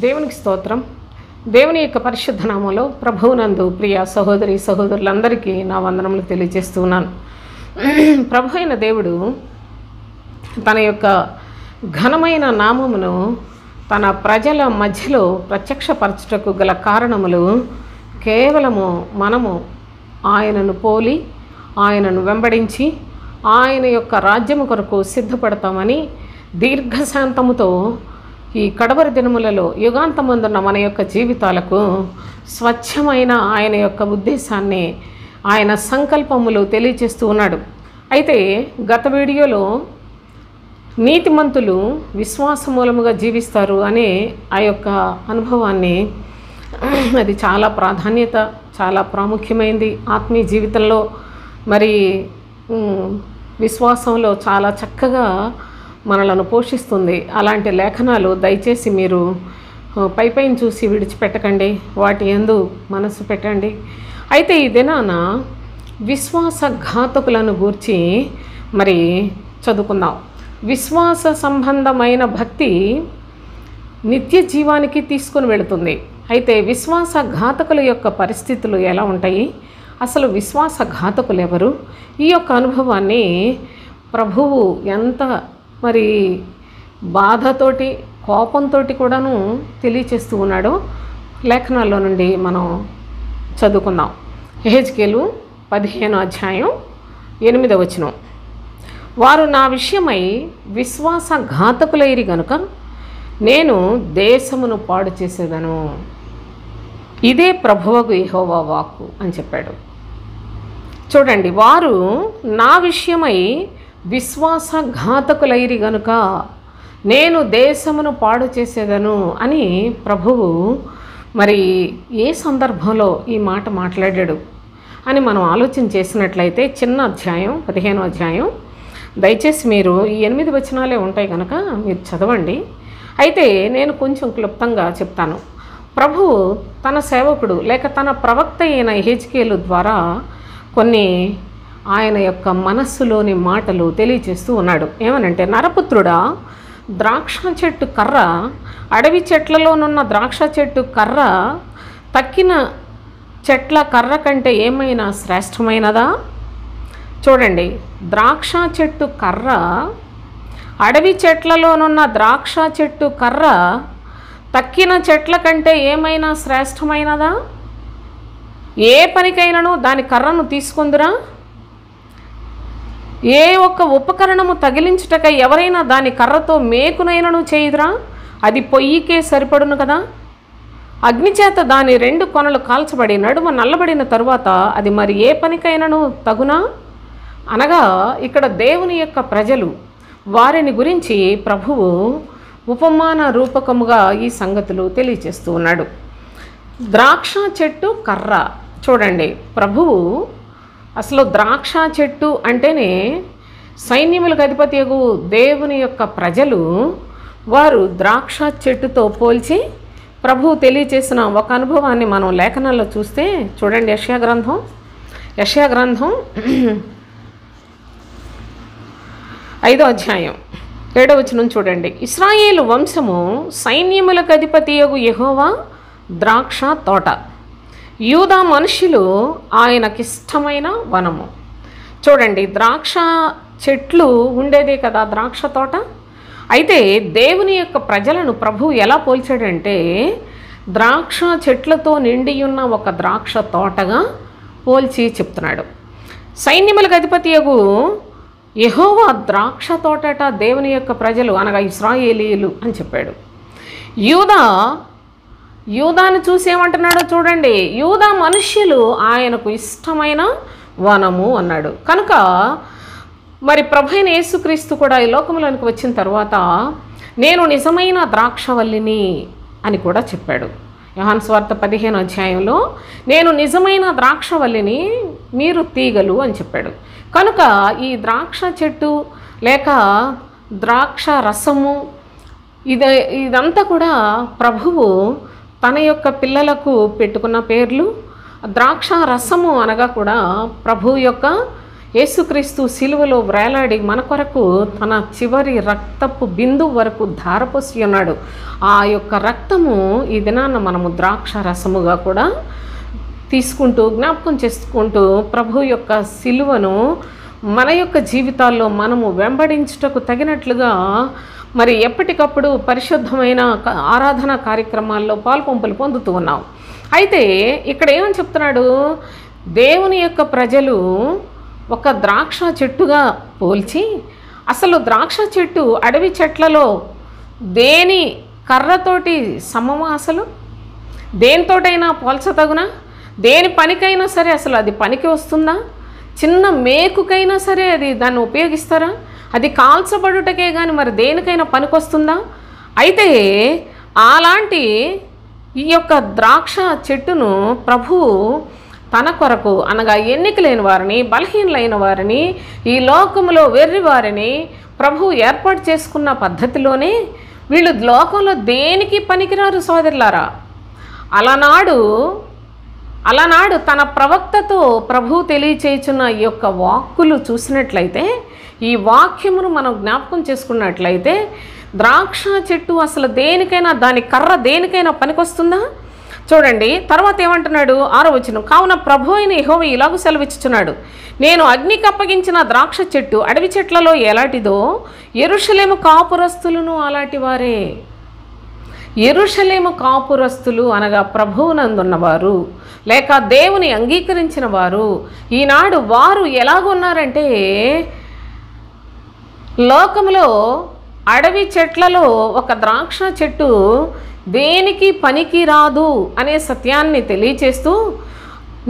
దేవునికి స్తోత్రం. దేవుని యొక్క పరిశుద్ధ నామములో ప్రభువునందు ప్రియ సహోదరి సహోదరులందరికీ నా వందనములు తెలియజేస్తున్నాను. ప్రభు అయిన దేవుడు తన యొక్క ఘనమైన నామమును తన ప్రజల మధ్యలో ప్రత్యక్షపరచుటకు గల కారణములు కేవలము మనము ఆయనను పోలి ఆయనను వెంబడించి ఆయన యొక్క రాజ్యము కొరకు సిద్ధపడతామని దీర్ఘశాంతముతో ఈ కడవరి దినములలో యుగాంతమందున్న మన యొక్క జీవితాలకు స్వచ్ఛమైన ఆయన యొక్క ఉద్దేశాన్ని ఆయన సంకల్పములు తెలియజేస్తూ ఉన్నాడు. అయితే గత వీడియోలో నీతిమంతులు విశ్వాసమూలముగా జీవిస్తారు అనే ఆ యొక్క అనుభవాన్ని, అది చాలా ప్రాధాన్యత, చాలా ప్రాముఖ్యమైనది ఆత్మీయ జీవితంలో. మరి విశ్వాసంలో చాలా చక్కగా మనలను పోషిస్తుంది. అలాంటి లేఖనాలు దయచేసి మీరు పైపైన చూసి విడిచిపెట్టకండి, వాటి యందు మనసు పెట్టండి. అయితే ఈ దినాన విశ్వాసఘాతకులను గూర్చి మరి చదువుకుందాం. విశ్వాస సంబంధమైన భక్తి నిత్య జీవానికి తీసుకుని వెళుతుంది. అయితే విశ్వాసఘాతకుల యొక్క పరిస్థితులు ఎలా ఉంటాయి, అసలు విశ్వాసఘాతకులు ఎవరు, ఈ యొక్క అనుభవాన్ని ప్రభువు ఎంత మరి బాధతోటి కోపంతో కూడాను తెలియచేస్తూ ఉన్నాడో లేఖనాల్లో నుండి మనం చదువుకుందాం. యెహెజ్కేలు 15వ అధ్యాయం 8వ వచనం. వారు నా విషయమై విశ్వాసఘాతకులైరి గనుక నేను దేశమును పాడు చేసేదను, ఇదే ప్రభువగు యెహోవా వాక్కు అని చెప్పాడు. చూడండి, వారు నా విషయమై విశ్వాసఘాతకులైరి గనుక నేను దేశమును పాడు చేసేదను అని ప్రభువు మరి ఏ సందర్భంలో ఈ మాట మాట్లాడాడు అని మనం ఆలోచన చేసినట్లయితే చిన్న అధ్యాయం 15వ అధ్యాయం, దయచేసి మీరు ఈ 8 వచనాలే ఉంటాయి కనుక మీరు చదవండి. అయితే నేను కొంచెం క్లుప్తంగా చెప్తాను. ప్రభువు తన సేవకుడు లేక తన ప్రవక్త అయిన యెహెజ్కేలు ద్వారా కొన్ని ఆయన యొక్క మనస్సులోని మాటలు తెలియజేస్తూ ఉన్నాడు. ఏమనంటే, నరపుత్రుడా, ద్రాక్ష చెట్టు కర్ర, అడవి చెట్లలోనున్న ద్రాక్ష చెట్టు కర్ర తక్కిన చెట్ల కర్ర కంటే ఏమైనా శ్రేష్టమైనదా? చూడండి, ద్రాక్ష చెట్టు కర్ర, అడవి చెట్లలోనున్న ద్రాక్ష చెట్టు కర్ర తక్కిన చెట్ల కంటే ఏమైనా శ్రేష్టమైనదా? ఏ పనికైనాను దాని కర్రను తీసుకుందురా? ఏ ఒక్క ఉపకరణము తగిలించుటకై ఎవరైనా దాని కర్రతో మేకునైనను చేయుదురా? అది పొయ్యికే సరిపడును కదా. అగ్నిచేత దాని 2 కొనలు కాల్చబడి నడుమ నల్లబడిన తరువాత అది మరి ఏ పనికైనాను తగునా? అనగా ఇక్కడ దేవుని యొక్క ప్రజలు, వారిని గురించి ప్రభువు ఉపమాన రూపకముగా ఈ సంగతులు తెలియజేస్తూ ఉన్నాడు. ద్రాక్ష చెట్టు కర్ర, చూడండి, ప్రభువు అసలు ద్రాక్ష చెట్టు అంటేనే సైన్యములకు అధిపతియగు దేవుని యొక్క ప్రజలు, వారు ద్రాక్ష చెట్టుతో పోల్చి ప్రభువు తెలియచేసిన ఒక అనుభవాన్ని మనం లేఖనాల్లో చూస్తే చూడండి. యెషయా గ్రంథం 5వ అధ్యాయం 7వ వచనం చూడండి. ఇశ్రాయేలు వంశము సైన్యములకు అధిపతియగు యెహోవా ద్రాక్ష తోట, యూదా మనుషులు ఆయనకిష్టమైన వనము. చూడండి, ద్రాక్ష చెట్లు ఉండేదే కదా ద్రాక్ష తోట. అయితే దేవుని యొక్క ప్రజలను ప్రభువు ఎలా పోల్చాడంటే, ద్రాక్ష చెట్లతో నిండి ఉన్న ఒక ద్రాక్ష తోటగా పోల్చి చెప్తున్నాడు. సైన్యములకు అధిపతియగు యెహోవా ద్రాక్ష తోటట దేవుని యొక్క ప్రజలు, అనగా ఇశ్రాయేలీయులు అని చెప్పాడు. యూదాను చూసి ఏమంటున్నాడో చూడండి, యూదా మనుష్యులు ఆయనకు ఇష్టమైన వనము అన్నాడు. కనుక మరి ప్రభువైన యేసుక్రీస్తు కూడా ఈ లోకంలోనికి వచ్చిన తర్వాత నేను నిజమైన ద్రాక్షవల్లిని అని కూడా చెప్పాడు. యోహాను సువార్త 15వ అధ్యాయంలో నేను నిజమైన ద్రాక్షవల్లిని, మీరు తీగలు అని చెప్పాడు. కనుక ఈ ద్రాక్ష చెట్టు లేక ద్రాక్ష రసము ఇదంతా కూడా ప్రభువు తన యొక్క పిల్లలకు పెట్టుకున్న పేర్లు. ద్రాక్ష రసము అనగా కూడా ప్రభు యొక్క యేసుక్రీస్తు సిలువలో వ్రేలాడి మన కొరకు తన చివరి రక్తపు బిందువు వరకు ధారపోసి ఉన్నాడు. ఆ యొక్క రక్తము ఈ దినాన మనము ద్రాక్ష రసముగా కూడా తీసుకుంటూ జ్ఞాపకం చేసుకుంటూ ప్రభు యొక్క సిలువను మన యొక్క జీవితాల్లో మనము వెంబడించుటకు తగినట్లుగా మరి ఎప్పటికప్పుడు పరిశుద్ధమైన ఆరాధన కార్యక్రమాల్లో పాల్పంపులు పొందుతూ ఉన్నాం. అయితే ఇక్కడ ఏమని చెప్తున్నాడు, దేవుని యొక్క ప్రజలు ఒక ద్రాక్ష చెట్టుగా పోల్చి, అసలు ద్రాక్ష చెట్టు అడవి చెట్లలో దేని కర్రతోటి సమమా, అసలు దేనితోటైనా పోల్చతగునా, దేని పనికైనా సరే అసలు అది పనికి వస్తుందా, చిన్న మేకుకైనా సరే అది దాన్ని ఉపయోగిస్తారా, అది కాల్చబడుటకే కానీ మరి దేనికైనా పనికొస్తుందా? అయితే అలాంటి ఈ యొక్క ద్రాక్ష చెట్టును ప్రభువు తన కొరకు అనగా ఎన్నిక లేని వారిని, బలహీనలైన వారిని, ఈ లోకములో వెర్రి వారిని ప్రభు ఏర్పాటు చేసుకున్న పద్ధతిలోనే వీళ్ళు లోకంలో దేనికి పనికిరారు సోదరులారా. అలనాడు తన ప్రవక్తతో ప్రభు తెలియచేయుచున్న ఈ యొక్క వాక్కులు చూసినట్లయితే, ఈ వాక్యమును మనం జ్ఞాపకం చేసుకున్నట్లయితే, ద్రాక్ష చెట్టు అసలు దేనికైనా, దాని కర్ర దేనికైనా పనికొస్తుందా? చూడండి తర్వాత ఏమంటున్నాడు, 6వ వచనం, కావున ప్రభు అయిన యెహోవా ఇలాగూ సెలవిచ్చుచున్నాడు, నేను అగ్నికి అప్పగించిన ద్రాక్ష చెట్టు అడవి చెట్లలో ఎలాంటిదో యెరూషలేము కాపురస్తులను అలాంటి వారే. యెరూషలేము కాపురస్తులు అనగా ప్రభువునందున్నవారు, లేక దేవుని అంగీకరించిన వారు. ఈనాడు వారు ఎలాగున్నారంటే, లోకంలో అడవి చెట్లలో ఒక ద్రాక్ష చెట్టు దేనికి పనికి రాదు అనే సత్యాన్ని తెలియచేస్తూ,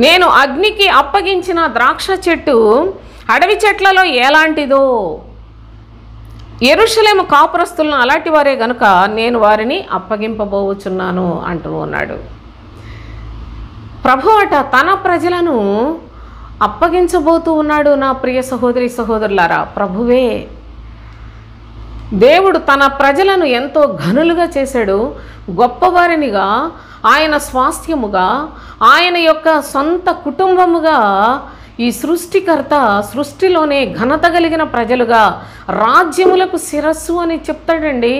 నేను అగ్నికి అప్పగించిన ద్రాక్ష చెట్టు అడవి చెట్లలో ఎలాంటిదో, యెరూషలేము కాపురస్తులను అలాంటి వారే గనుక నేను వారిని అప్పగింపబోచున్నాను అంటూ ఉన్నాడు. ప్రభు అట తన ప్రజలను అప్పగించబోతూ ఉన్నాడు. నా ప్రియ సహోదరి సహోదరులారా, ప్రభువే దేవుడు తన ప్రజలను ఎంతో ఘనులుగా చేశాడు, గొప్పవారినిగా, ఆయన స్వాస్థ్యముగా, ఆయన యొక్క సొంత కుటుంబముగా, ఈ సృష్టికర్త సృష్టిలోనే ఘనత కలిగిన ప్రజలుగా, రాజ్యములకు శిరస్సు అని చెప్తాడండి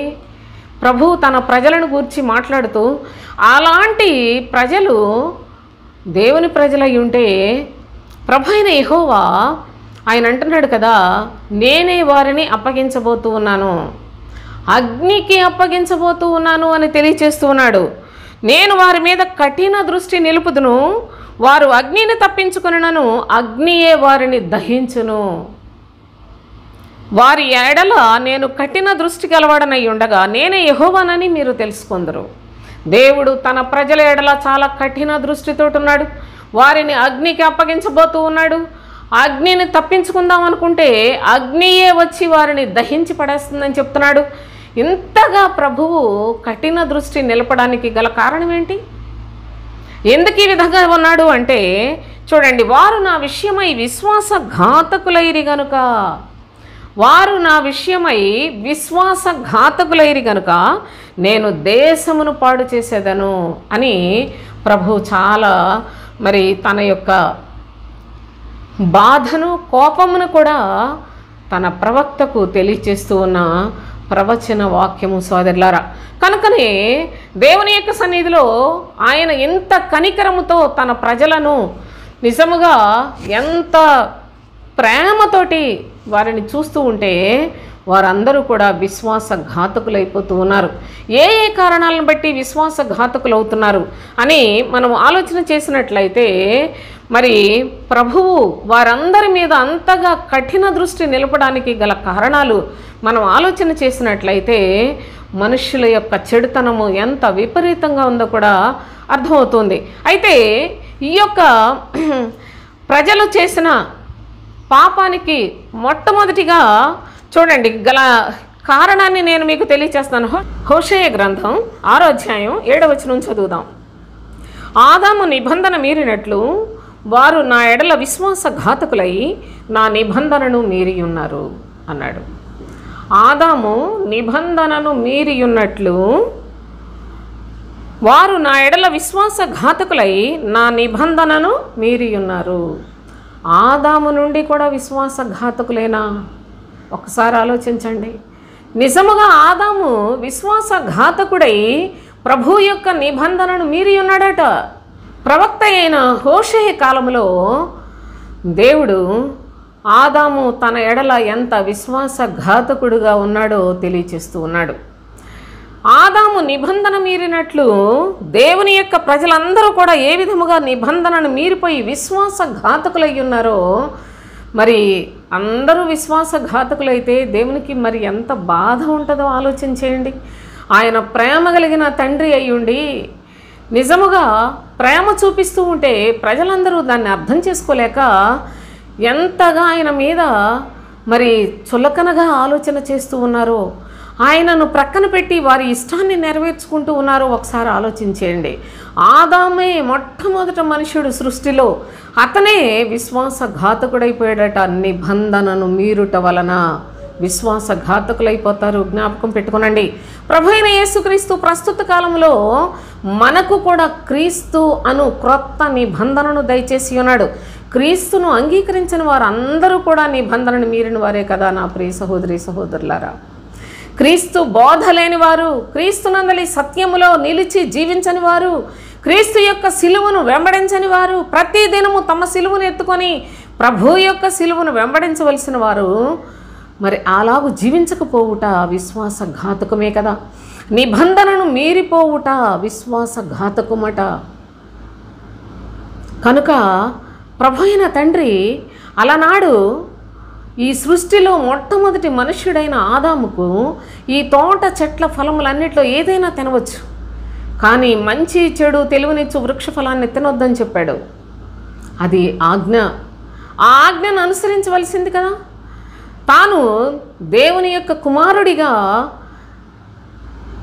ప్రభు తన ప్రజలను గూర్చి మాట్లాడుతూ. అలాంటి ప్రజలు దేవుని ప్రజలై ఉంటే ప్రభు అయిన యెహోవా ఆయన అంటున్నాడు కదా, నేనే వారిని అప్పగించబోతూ ఉన్నాను, అగ్నికి అప్పగించబోతూ ఉన్నాను అని తెలియచేస్తూ ఉన్నాడు. నేను వారి మీద కఠిన దృష్టి నిలుపుదును, వారు అగ్నిని తప్పించుకొనును, అగ్నియే వారిని దహించును. వారి ఎడల నేను కఠిన దృష్టి గలవాడనై ఉండగా నేనే యెహోవానని మీరు తెలుసుకొందురు. దేవుడు తన ప్రజల ఎడల చాలా కఠిన దృష్టితో ఉన్నాడు. వారిని అగ్నికి అప్పగించబోతూ ఉన్నాడు. అగ్నిని తప్పించుకుందాం అనుకుంటే అగ్నియే వచ్చి వారిని దహించి పడేస్తుందని చెప్తున్నాడు. ఇంతగా ప్రభువు కఠిన దృష్టి నిలపడానికి గల కారణం ఏంటి? ఎందుకు ఈ విధంగా ఉన్నాడు అంటే, చూడండి, వారు నా విషయమై విశ్వాసఘాతకులైరి గనుక, వారు నా విషయమై విశ్వాసఘాతకులైరి గనుక నేను దేశమును పాడు చేసేదను అని ప్రభు చాలా మరి తన యొక్క బాధను, కోపమును కూడా తన ప్రవక్తకు తెలియచేస్తూ ఉన్న ప్రవచన వాక్యము సోదరులారా. కనుకనే దేవుని యొక్క సన్నిధిలో ఆయన ఎంత కనికరముతో తన ప్రజలను నిజముగా ఎంత ప్రేమతోటి వారిని చూస్తూ ఉంటే వారందరూ కూడా విశ్వాసఘాతకులైపోతూ ఉన్నారు. ఏ ఏ కారణాలను బట్టి విశ్వాసఘాతకులు అవుతున్నారు అని మనం ఆలోచన చేసినట్లయితే, మరి ప్రభువు వారందరి మీద అంతగా కఠిన దృష్టి నిలపడానికి గల కారణాలు మనం ఆలోచన చేసినట్లయితే మనుషుల యొక్క చెడుతనము ఎంత విపరీతంగా ఉందో కూడా అర్థమవుతుంది. అయితే ఈ యొక్క ప్రజలు చేసిన పాపానికి మొట్టమొదటిగా చూడండి గల కారణాన్ని నేను మీకు తెలియచేస్తాను. హోషేయ గ్రంథం 6వ అధ్యాయం 7వ వచనం చదువుదాం. ఆదాము నిబంధన మీరినట్లు వారు నా ఎడల విశ్వాసఘాతకులై నా నిబంధనను మీరి ఉన్నారు అన్నాడు. ఆదాము నిబంధనను మీరి ఉన్నట్లు వారు నా ఎడల విశ్వాసఘాతకులై నా నిబంధనను మీరి ఉన్నారు. ఆదాము నుండి కూడా విశ్వాసఘాతకులేనా? ఒకసారి ఆలోచించండి. నిజముగా ఆదాము విశ్వాసఘాతకుడై ప్రభు యొక్క నిబంధనను మీరి ఉన్నాడట. ప్రవక్త అయిన హోషేయ కాలంలో దేవుడు ఆదాము తన ఎడల ఎంత విశ్వాసఘాతకుడుగా ఉన్నాడో తెలియచేస్తూ ఉన్నాడు. ఆదాము నిబంధన మీరినట్లు దేవుని యొక్క ప్రజలందరూ కూడా ఏ విధముగా నిబంధనను మీరిపోయి విశ్వాసఘాతకులై ఉన్నారో, మరి అందరూ విశ్వాసఘాతకులైతే దేవునికి మరి ఎంత బాధ ఉంటుందో ఆలోచించేయండి. ఆయన ప్రేమ కలిగిన తండ్రి అయ్యుండి నిజముగా ప్రేమ చూపిస్తూ ఉంటే ప్రజలందరూ దాన్ని అర్థం చేసుకోలేక ఎంతగా ఆయన మీద మరి చులకనగా ఆలోచన చేస్తూ ఉన్నారో, ఆయనను ప్రక్కన పెట్టి వారి ఇష్టాన్ని నెరవేర్చుకుంటూ ఉన్నారో ఒకసారి ఆలోచించేయండి. ఆదామే మొట్టమొదట మనుషుడు సృష్టిలో, అతనే విశ్వాసఘాతకుడైపోయాడట. నిబంధనను మీరుట వలన విశ్వాసఘాతకులైపోతారు. జ్ఞాపకం పెట్టుకోనండి. ప్రభు అయిన యేసుక్రీస్తు ప్రస్తుత కాలంలో మనకు కూడా క్రీస్తు అను క్రొత్త నిబంధనను దయచేసి ఉన్నాడు. క్రీస్తును అంగీకరించిన వారు అందరూ కూడా నిబంధనను మీరిన వారే కదా నా ప్రియ సహోదరి సహోదరులారా. క్రీస్తు బోధ లేని వారు, క్రీస్తునందలి సత్యములో నిలిచి జీవించని వారు, క్రీస్తు యొక్క సిలువను వెంబడించని వారు, ప్రతి దినము తమ సిలువను ఎత్తుకొని ప్రభు యొక్క సిలువను వెంబడించవలసిన వారు మరి అలాగూ జీవించకపోవుట విశ్వాసఘాతకమే కదా. నిబంధనను మీరిపోవుట విశ్వాసఘాతకమట. కనుక ప్రభు అయిన తండ్రి అలనాడు ఈ సృష్టిలో మొట్టమొదటి మనుష్యుడైన ఆదాముకు ఈ తోట చెట్ల ఫలములన్నిట్లో ఏదైనా తినవచ్చు, కానీ మంచి చెడు తెలివినిచ్చు వృక్ష ఫలాన్ని తినొద్దని చెప్పాడు. అది ఆజ్ఞ. ఆ ఆజ్ఞను అనుసరించవలసింది కదా. తాను దేవుని యొక్క కుమారుడిగా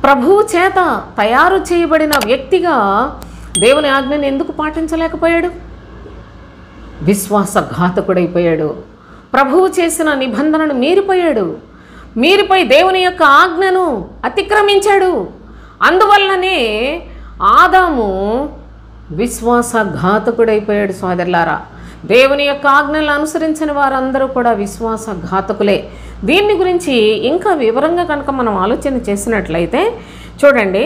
ప్రభువు చేత తయారు చేయబడిన వ్యక్తిగా దేవుని ఆజ్ఞను ఎందుకు పాటించలేకపోయాడు? విశ్వాసఘాతకుడైపోయాడు. ప్రభువు చేసిన నిబంధనను మీరిపోయి దేవుని యొక్క ఆజ్ఞను అతిక్రమించాడు. అందువల్లనే ఆదాము విశ్వాసఘాతకుడైపోయాడు. సోదరులారా, దేవుని యొక్క ఆజ్ఞలను అనుసరించిన వారందరూ కూడా విశ్వాసఘాతకులే. దీన్ని గురించి ఇంకా వివరంగా కనుక మనం ఆలోచన చేసినట్లయితే చూడండి,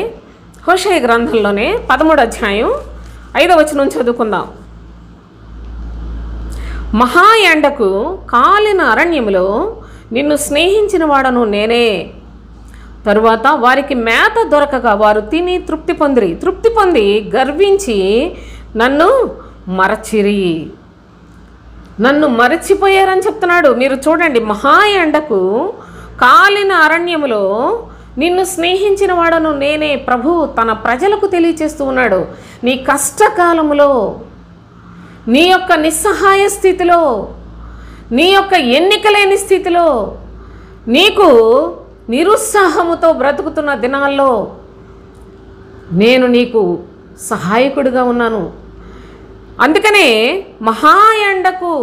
హోషేయ గ్రంథంలోనే 13వ అధ్యాయం 5వ వచనం చదువుకుందాం. మహా ఎండకు కాలిన అరణ్యములో నిన్ను స్నేహించిన వాడను నేనే. తరువాత వారికి మేత దొరకగా వారు తిని తృప్తి పొంది గర్వించి నన్ను మరచిపోయారని చెప్తున్నాడు. మీరు చూడండి, మహా ఎండకు కాలిన అరణ్యములో నిన్ను స్నేహించిన వాడను నేనే. ప్రభువు తన ప్రజలకు తెలియచేస్తూ ఉన్నాడు. నీ కష్టకాలములో, నీ యొక్క నిస్సహాయ స్థితిలో, నీ యొక్క ఎన్నికలేని స్థితిలో, నీకు నిరుత్సాహముతో బ్రతుకుతున్న దినాల్లో నేను నీకు సహాయకుడిగా ఉన్నాను. అందుకనే మహా ఎండకు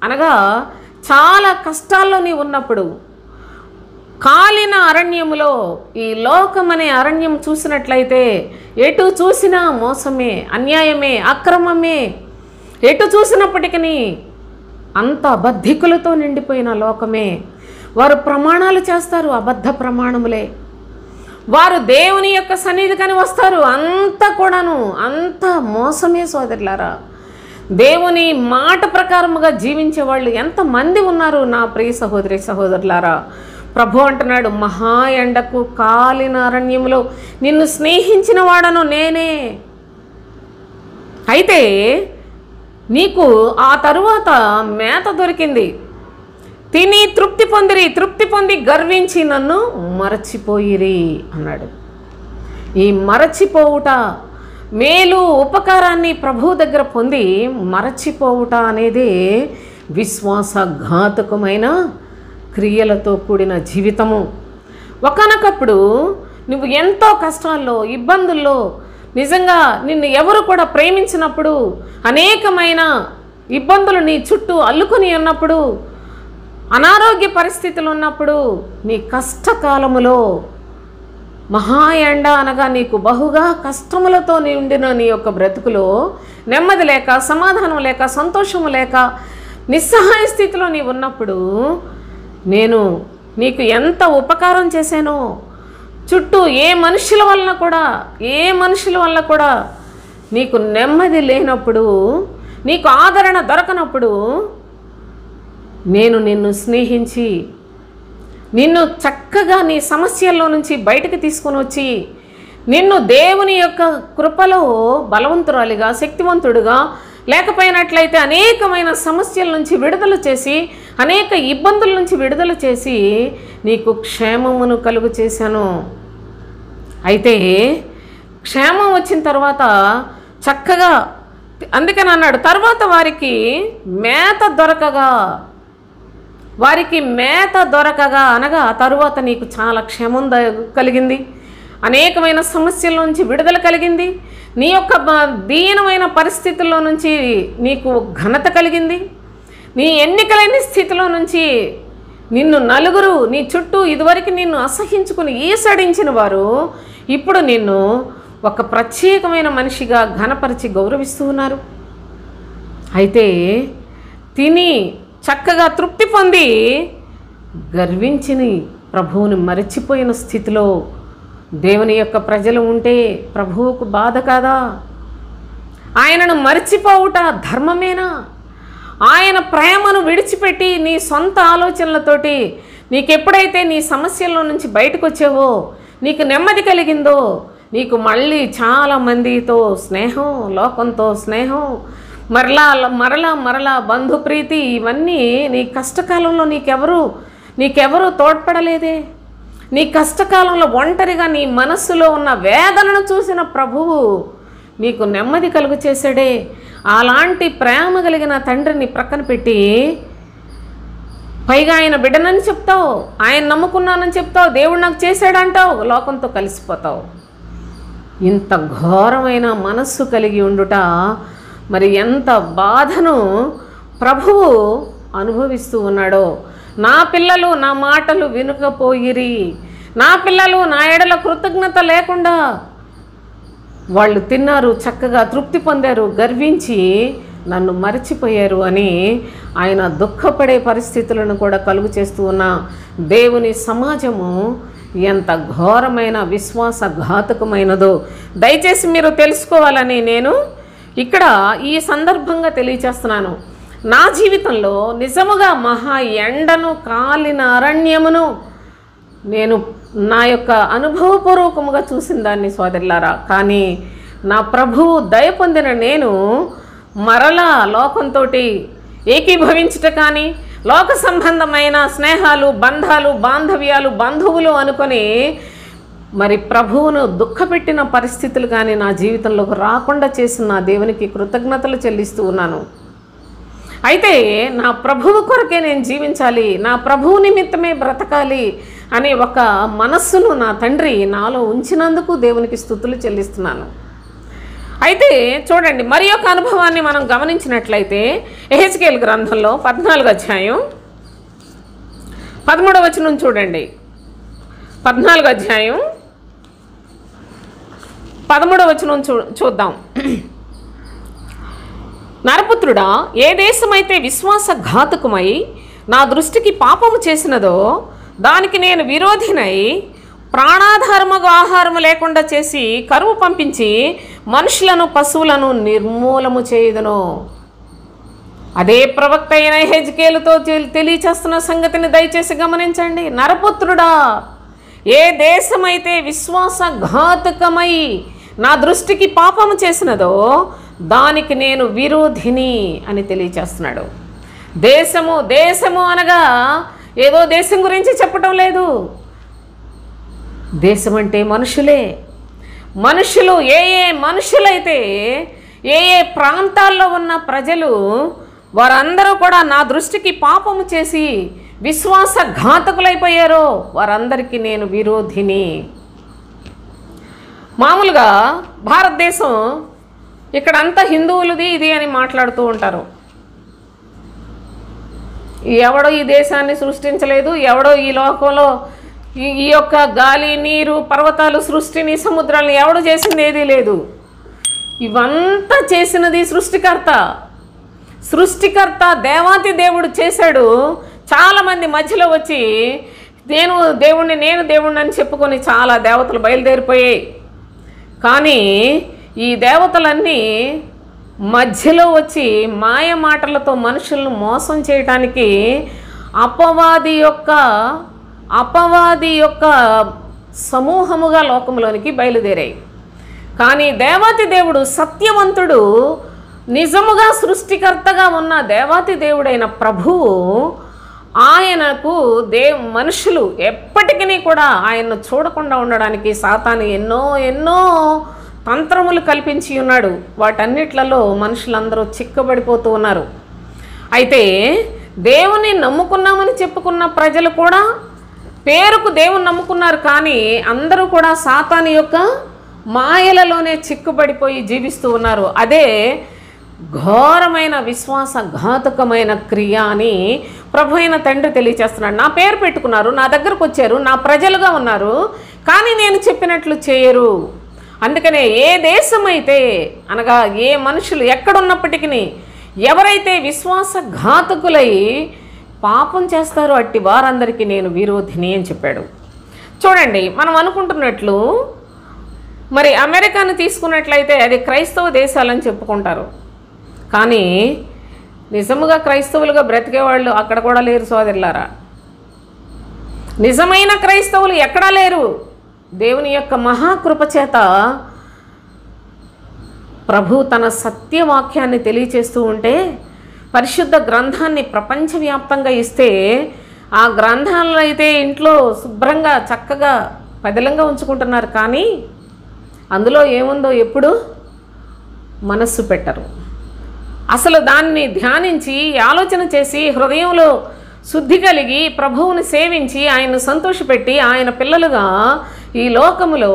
అనగా చాలా కష్టాల్లో నీ ఉన్నప్పుడు, కాలిన అరణ్యములో, ఈ లోకమనే అరణ్యం చూసినట్లయితే ఎటు చూసినా మోసమే, అన్యాయమే, అక్రమమే. ఎటు చూసినప్పటికీ అంత అబద్ధికులతో నిండిపోయిన లోకమే. వారు ప్రమాణాలు చేస్తారు, అబద్ధ ప్రమాణములే. వారు దేవుని యొక్క సన్నిధికని వస్తారు, అంత మోసమే. సోదరులారా, దేవుని మాట ప్రకారముగా జీవించే వాళ్ళు ఎంతమంది ఉన్నారు నా ప్రియ సహోదరి సహోదరులారా. ప్రభు అంటున్నాడు, మహా ఎండకు కాలిన అరణ్యములో నిన్ను స్నేహించిన వాడను నేనే. అయితే నీకు ఆ తరువాత మేత దొరికింది, తిని తృప్తి పొంది గర్వించి నన్ను మరచిపోయిరి అన్నాడు. ఈ మరచిపోవుట, మేలు ఉపకారాన్ని ప్రభు దగ్గర పొంది మరచిపోవుట అనేది విశ్వాసఘాతకమైన క్రియలతో కూడిన జీవితము. ఒకానొకప్పుడు నువ్వు ఎంతో కష్టాల్లో, ఇబ్బందుల్లో, నిజంగా నిన్ను ఎవరు కూడా ప్రేమించినప్పుడు, అనేకమైన ఇబ్బందులు నీ చుట్టూ అల్లుకొని ఉన్నప్పుడు, అనారోగ్య పరిస్థితులు ఉన్నప్పుడు, నీ కష్టకాలములో, మహా ఎండ అనగా నీకు బహుగా కష్టములతో నిండిన నీ యొక్క బ్రతుకులో నెమ్మది లేక, సమాధానం లేక, సంతోషము లేక, నిస్సహాయ స్థితిలో నీవు ఉన్నప్పుడు నేను నీకు ఎంత ఉపకారం చేశానో, చుట్టూ ఏ మనుషుల వల్ల కూడా నీకు నెమ్మది లేనప్పుడు, నీకు ఆదరణ దొరకనప్పుడు నేను నిన్ను స్నేహించి నిన్ను చక్కగా నీ సమస్యల్లో నుంచి బయటకు తీసుకొని వచ్చి నిన్ను దేవుని యొక్క కృపలో బలవంతురాలిగా, శక్తివంతుడుగా, లేకపోయినట్లయితే అనేకమైన సమస్యల నుంచి విడుదల చేసి, అనేక ఇబ్బందుల నుంచి విడుదల చేసి నీకు క్షేమమును కలుగు చేశాను. అయితే క్షేమం వచ్చిన తర్వాత చక్కగా, అందుకని అన్నాడు, తర్వాత వారికి మేత దొరకగా అనగా తరువాత నీకు చాలా క్షేమం కలిగింది, అనేకమైన సమస్యల నుంచి విడుదల కలిగింది, నీ యొక్క దీనమైన పరిస్థితుల్లో నుంచి నీకు ఘనత కలిగింది, నీ ఎన్నికలేని స్థితిలో నుంచి నిన్ను నలుగురు నీ చుట్టూ ఇదివరకు నిన్ను అసహించుకుని ఈసడించిన వారు ఇప్పుడు నిన్ను ఒక ప్రత్యేకమైన మనిషిగా ఘనపరిచి గౌరవిస్తూ ఉన్నారు. అయితే తిని చక్కగా తృప్తి పొంది గర్వించిని ప్రభువుని మరచిపోయిన స్థితిలో దేవుని యొక్క ప్రజలు ఉంటే ప్రభువుకు బాధ కాదా? ఆయనను మరచిపోవుట ధర్మమేనా? ఆయన ప్రేమను విడిచిపెట్టి నీ సొంత ఆలోచనలతోటి నీకెప్పుడైతే నీ సమస్యల్లో నుంచి బయటకు వచ్చావో, నీకు నెమ్మది కలిగిందో, నీకు మళ్ళీ చాలామందితో స్నేహం, లోకంతో స్నేహం, మరలా బంధుప్రీతి, ఇవన్నీ నీ కష్టకాలంలో నీకెవరు తోడ్పడలేదే. నీ కష్టకాలంలో ఒంటరిగా నీ మనస్సులో ఉన్న వేదనను చూసిన ప్రభువు నీకు నెమ్మది కలుగు చేశాడే. అలాంటి ప్రేమ కలిగిన తండ్రిని ప్రక్కన పెట్టి పైగా ఆయన బిడ్డనని చెప్తావు, ఆయన నమ్ముకున్నానని చెప్తావు, దేవుడు నాకు చేశాడంటావు, లోకంతో కలిసిపోతావు. ఇంత ఘోరమైన మనస్సు కలిగి ఉండుట మరి ఎంత బాధను ప్రభువు అనుభవిస్తూ ఉన్నాడో. నా పిల్లలు నా మాటలు వినకపోయిరి, నా పిల్లలు నా ఎడల కృతజ్ఞత లేకుండా వాళ్ళు తిన్నారు, చక్కగా తృప్తి పొందారు, గర్వించి నన్ను మరచిపోయారు అని ఆయన దుఃఖపడే పరిస్థితులను కూడా కలుగు చేస్తూ ఉన్న దేవుని సమాజము ఎంత ఘోరమైన విశ్వాసఘాతకమైనదో దయచేసి మీరు తెలుసుకోవాలని నేను ఇక్కడ ఈ సందర్భంగా తెలియచేస్తున్నాను. నా జీవితంలో నిజముగా మహా ఎండను, కాలిన అరణ్యమును నేను నా యొక్క అనుభవపూర్వకముగా చూసిన దాన్ని సోదరులారా. కానీ నా ప్రభువు దయ పొందిన నేను మరలా లోకంతో ఏకీభవించుట కానీ, లోక సంబంధమైన స్నేహాలు, బంధాలు, బాంధవ్యాలు, బంధువులు అనుకొని మరి ప్రభువును దుఃఖపెట్టిన పరిస్థితులు కానీ నా జీవితంలోకి రాకుండా చేసిన నా దేవునికి కృతజ్ఞతలు చెల్లిస్తూ ఉన్నాను. అయితే నా ప్రభువు కొరకే నేను జీవించాలి, నా ప్రభువు నిమిత్తమే బ్రతకాలి అనే ఒక మనస్సును నా తండ్రి నాలో ఉంచినందుకు దేవునికి స్తుతులు చెల్లిస్తున్నాను. అయితే చూడండి, మరి యొక్క అనుభవాన్ని మనం గమనించినట్లయితే యెహెజ్కేలు గ్రంథంలో 14వ అధ్యాయం 13వ వచనం చూడండి. 14వ అధ్యాయం 13వ వచనం చూద్దాం. నరపుత్రుడా, ఏ దేశమైతే విశ్వాసఘాతకమై నా దృష్టికి పాపము చేసినదో దానికి నేను విరోధినై ప్రాణాధారముగా ఆహారము లేకుండా చేసి కరువు పంపించి మనుషులను, పశువులను నిర్మూలము చేయుదును. అదే ప్రవక్త అయిన యెహెజ్కేలుతో తెలియచేస్తున్న సంగతిని దయచేసి గమనించండి. నరపుత్రుడా, ఏ దేశమైతే విశ్వాసఘాతకమై నా దృష్టికి పాపము చేసినదో దానికి నేను విరోధిని అని తెలియచేస్తున్నాడు. దేశము అనగా ఏదో దేశం గురించి చెప్పటం లేదు. దేశం అంటే మనుషులే. మనుషులు ఏ మనుషులైతే ఏ ప్రాంతాల్లో ఉన్న ప్రజలు వారందరూ కూడా నా దృష్టికి పాపము చేసి విశ్వాసఘాతకులైపోయారో వారందరికీ నేను విరోధిని. మామూలుగా భారతదేశం ఇక్కడంతా హిందువులది ఇది అని మాట్లాడుతూ ఉంటారు. ఎవడో ఈ దేశాన్ని సృష్టించలేదు, ఎవడో ఈ లోకంలో ఈ యొక్క గాలి, నీరు, పర్వతాలు, సృష్టిని, సముద్రాలను ఎవడు చేసింది ఏదీ లేదు. ఇవంతా చేసినది సృష్టికర్త. సృష్టికర్త దేవాతి దేవుడు చేశాడు. చాలామంది మధ్యలో వచ్చి నేను దేవుణ్ణి అని చెప్పుకొని చాలా దేవతలు బయలుదేరిపోయాయి. కానీ ఈ దేవతలన్నీ మధ్యలో వచ్చి మాయ మాటలతో మనుషులను మోసం చేయటానికి అపవాది యొక్క సమూహముగా లోకంలోనికి బయలుదేరాయి. కానీ దేవాతి దేవుడు సత్యవంతుడు, నిజముగా సృష్టికర్తగా ఉన్న దేవాతి దేవుడైన ప్రభువు ఆయనకు మనుషులు ఎప్పటికీ కూడా ఆయన్ను చూడకుండా ఉండడానికి సాతాను ఎన్నో తంత్రములు కల్పించి ఉన్నాడు. వాటన్నిట్లలో మనుషులందరూ చిక్కబడిపోతూ ఉన్నారు. అయితే దేవుని నమ్ముకున్నామని చెప్పుకున్న ప్రజలు కూడా పేరుకు దేవుని నమ్ముకున్నారు, కానీ అందరూ కూడా సాతాను యొక్క మాయలలోనే చిక్కుబడిపోయి జీవిస్తూ ఉన్నారు. అదే ఘోరమైన విశ్వాసఘాతకమైన క్రియ అని ప్రభు అయిన తండ్రి తెలియచేస్తున్నాడు. నా పేరు పెట్టుకున్నారు, నా దగ్గరకు వచ్చారు, నా ప్రజలుగా ఉన్నారు, కానీ నేను చెప్పినట్లు చేయరు. అందుకనే ఏ దేశమైతే అనగా ఏ మనుషులు ఎక్కడున్నప్పటికీ ఎవరైతే విశ్వాసఘాతకులై పాపం చేస్తారో అట్టి వారందరికీ నేను విరోధిని అని చెప్పాడు. చూడండి, మనం అనుకుంటున్నట్లు మరి అమెరికాను తీసుకున్నట్లయితే అది క్రైస్తవ దేశాలని చెప్పుకుంటారు, కానీ నిజముగా క్రైస్తవులుగా బ్రతికేవాళ్ళు అక్కడ కూడా లేరు సోదరులారా. నిజమైన క్రైస్తవులు ఎక్కడా లేరు. దేవుని యొక్క మహాకృప చేత ప్రభు తన సత్యవాక్యాన్ని తెలియచేస్తూ ఉంటే పరిశుద్ధ గ్రంథాన్ని ప్రపంచవ్యాప్తంగా ఇస్తే ఆ గ్రంథాలను అయితే ఇంట్లో శుభ్రంగా చక్కగా పదిలంగా ఉంచుకుంటున్నారు, కానీ అందులో ఏముందో ఎప్పుడు మనస్సు పెట్టరు. అసలు దాన్ని ధ్యానించి ఆలోచన చేసి హృదయంలో శుద్ధి కలిగి ప్రభువుని సేవించి ఆయన్ను సంతోషపెట్టి ఆయన పిల్లలుగా ఈ లోకములో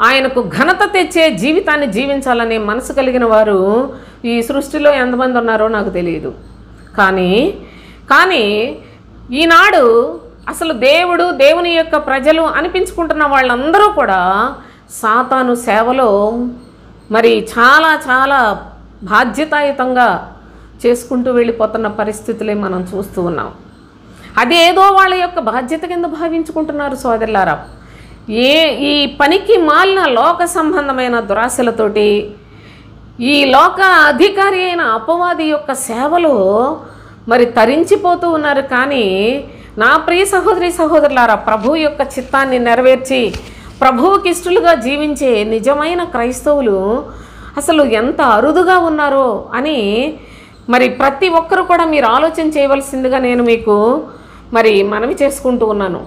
ఆయనకు ఘనత తెచ్చే జీవితాన్ని జీవించాలనే మనసు కలిగిన వారు ఈ సృష్టిలో ఎంతమంది ఉన్నారో నాకు తెలియదు. కానీ ఈనాడు అసలు దేవుని యొక్క ప్రజలు అనిపించుకుంటున్న వాళ్ళందరూ కూడా సాతాను సేవలో మరి చాలా చాలా బాధ్యతాయుతంగా చేసుకుంటూ వెళ్ళిపోతున్న పరిస్థితులే మనం చూస్తూ ఉన్నాం. అదేదో వాళ్ళ యొక్క బాధ్యత కింద భావించుకుంటున్నారు సోదరులారా. ఈ పనికి మాలిన లోక సంబంధమైన దురాశలతోటి ఈ లోక అధికారి అయిన అపవాది యొక్క సేవలో మరి తరించిపోతూ ఉన్నారు. కానీ నా ప్రియ సహోదరులారా, ప్రభు యొక్క చిత్తాన్ని నెరవేర్చి ప్రభువుకి ఇష్టలుగా జీవించే నిజమైన క్రైస్తవులు అసలు ఎంత అరుదుగా ఉన్నారో అని మరి ప్రతి ఒక్కరు కూడా మీరు ఆలోచన చేయవలసిందిగా నేను మీకు మరి మనవి చేసుకుంటూ ఉన్నాను.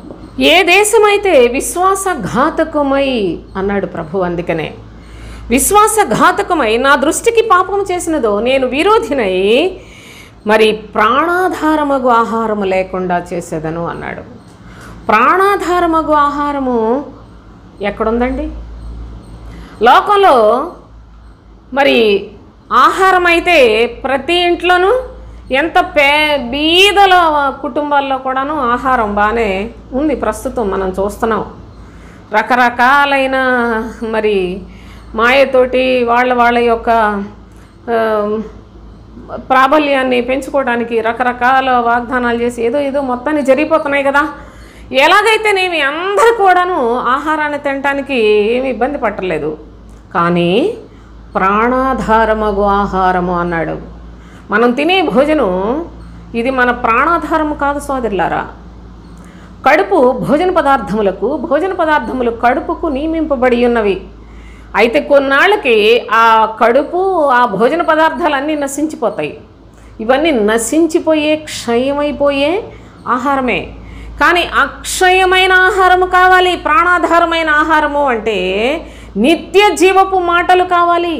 ఏ దేశమైతే విశ్వాసఘాతకమై అన్నాడు ప్రభు. అందుకనే విశ్వాసఘాతకమై నా దృష్టికి పాపం చేసినదో నేను విరోధినై మరి ప్రాణాధారమగు ఆహారము లేకుండా చేసేదను అన్నాడు. ప్రాణాధారమగు ఆహారము ఎక్కడుందండి? లోకంలో మరి ఆహారం అయితే ప్రతి ఇంట్లోనూ ఎంత బీదల కుటుంబాల్లో కూడాను ఆహారం బాగానే ఉంది. ప్రస్తుతం మనం చూస్తున్నాం రకరకాలైన మరి మాయతోటి వాళ్ళ యొక్క ప్రాబల్యాన్ని పెంచుకోవడానికి రకరకాల వాగ్దానాలు చేసి ఏదో మొత్తాన్ని జరిగిపోతున్నాయి కదా. ఎలాగైతేనేమి అందరూ కూడాను ఆహారాన్ని తినటానికి ఏమి ఇబ్బంది పట్టలేదు, కానీ ప్రాణాధారమగు ఆహారము అన్నాడు. మనం తినే భోజనం ఇది మన ప్రాణాధారము కాదు సోదరులారా. కడుపు భోజన పదార్థములు కడుపుకు నియమింపబడి ఉన్నవి. అయితే కొన్నాళ్ళకి ఆ కడుపు ఆ భోజన పదార్థాలన్నీ నశించిపోతాయి. ఇవన్నీ నశించిపోయే క్షయమైపోయే ఆహారమే. కానీ అక్షయమైన ఆహారము కావాలి. ప్రాణాధారమైన ఆహారము అంటే నిత్య జీవపు మాటలు కావాలి,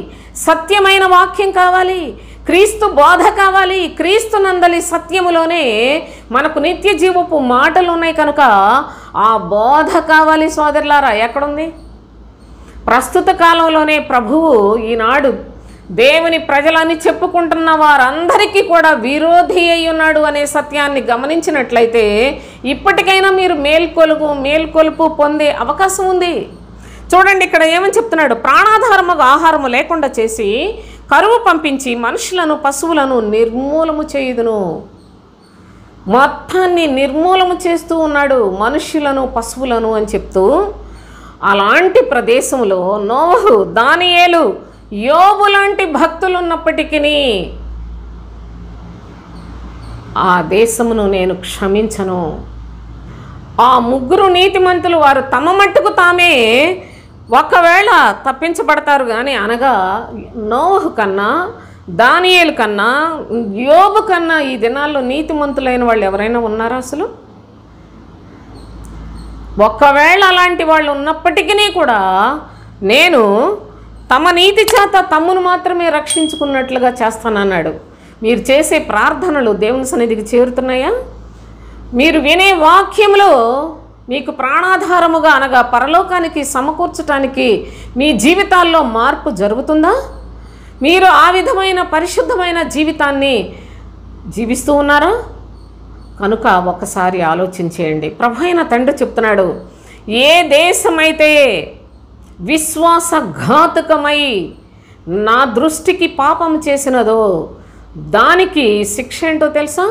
సత్యమైన వాక్యం కావాలి, క్రీస్తు బోధ కావాలి. క్రీస్తు నందలి సత్యములోనే మనకు నిత్య జీవపు మాటలు ఉన్నాయి కనుక ఆ బోధ కావాలి సోదరులారా. ఎక్కడుంది? ప్రస్తుత కాలంలోనే ప్రభువు ఈనాడు దేవుని ప్రజలని చెప్పుకుంటున్న వారందరికీ కూడా విరోధి అయి ఉన్నాడు అనే సత్యాన్ని గమనించినట్లయితే ఇప్పటికైనా మీరు మేల్కొలుపు పొందే అవకాశం ఉంది. చూడండి, ఇక్కడ ఏమని చెప్తున్నాడు? ప్రాణాధారముగా ఆహారము లేకుండా చేసి కరువు పంపించి మనుషులను పశువులను నిర్మూలము చేయుదును. మొత్తాన్ని నిర్మూలము చేస్తూ ఉన్నాడు, మనుష్యులను పశువులను అని చెప్తూ. అలాంటి ప్రదేశంలో నోవహు, దానియేలు, యోబు లాంటి భక్తులు ఉన్నప్పటికీ ఆ దేశమును నేను క్షమించను. ఆ ముగ్గురు నీతిమంతులు వారు తమ మట్టుకు తామే ఒకవేళ తప్పించబడతారు కానీ, అనగా నోవహు కన్నా, దానియేలు కన్నా, యోబు కన్నా ఈ దినాల్లో నీతిమంతులైన వాళ్ళు ఎవరైనా ఉన్నారా అసలు? ఒకవేళ అలాంటి వాళ్ళు ఉన్నప్పటికీ కూడా నేను తమ నీతి చేత తమ్మును మాత్రమే రక్షించుకున్నట్లుగా చేస్తానన్నాడు. మీరు చేసే ప్రార్థనలు దేవుని సన్నిధికి చేరుతున్నాయా? మీరు వినే వాక్యంలో మీకు ప్రాణాధారముగా అనగా పరలోకానికి సమకూర్చటానికి మీ జీవితాల్లో మార్పు జరుగుతుందా? మీరు ఆ విధమైన పరిశుద్ధమైన జీవితాన్ని జీవిస్తూ ఉన్నారా? కనుక ఒకసారి ఆలోచించేయండి. ప్రభువైన తండ్రి చెప్తున్నాడు, ఏ దేశమైతే విశ్వాసఘాతకమై నా దృష్టికి పాపం చేసినదో దానికి శిక్ష ఏంటో తెలుసా?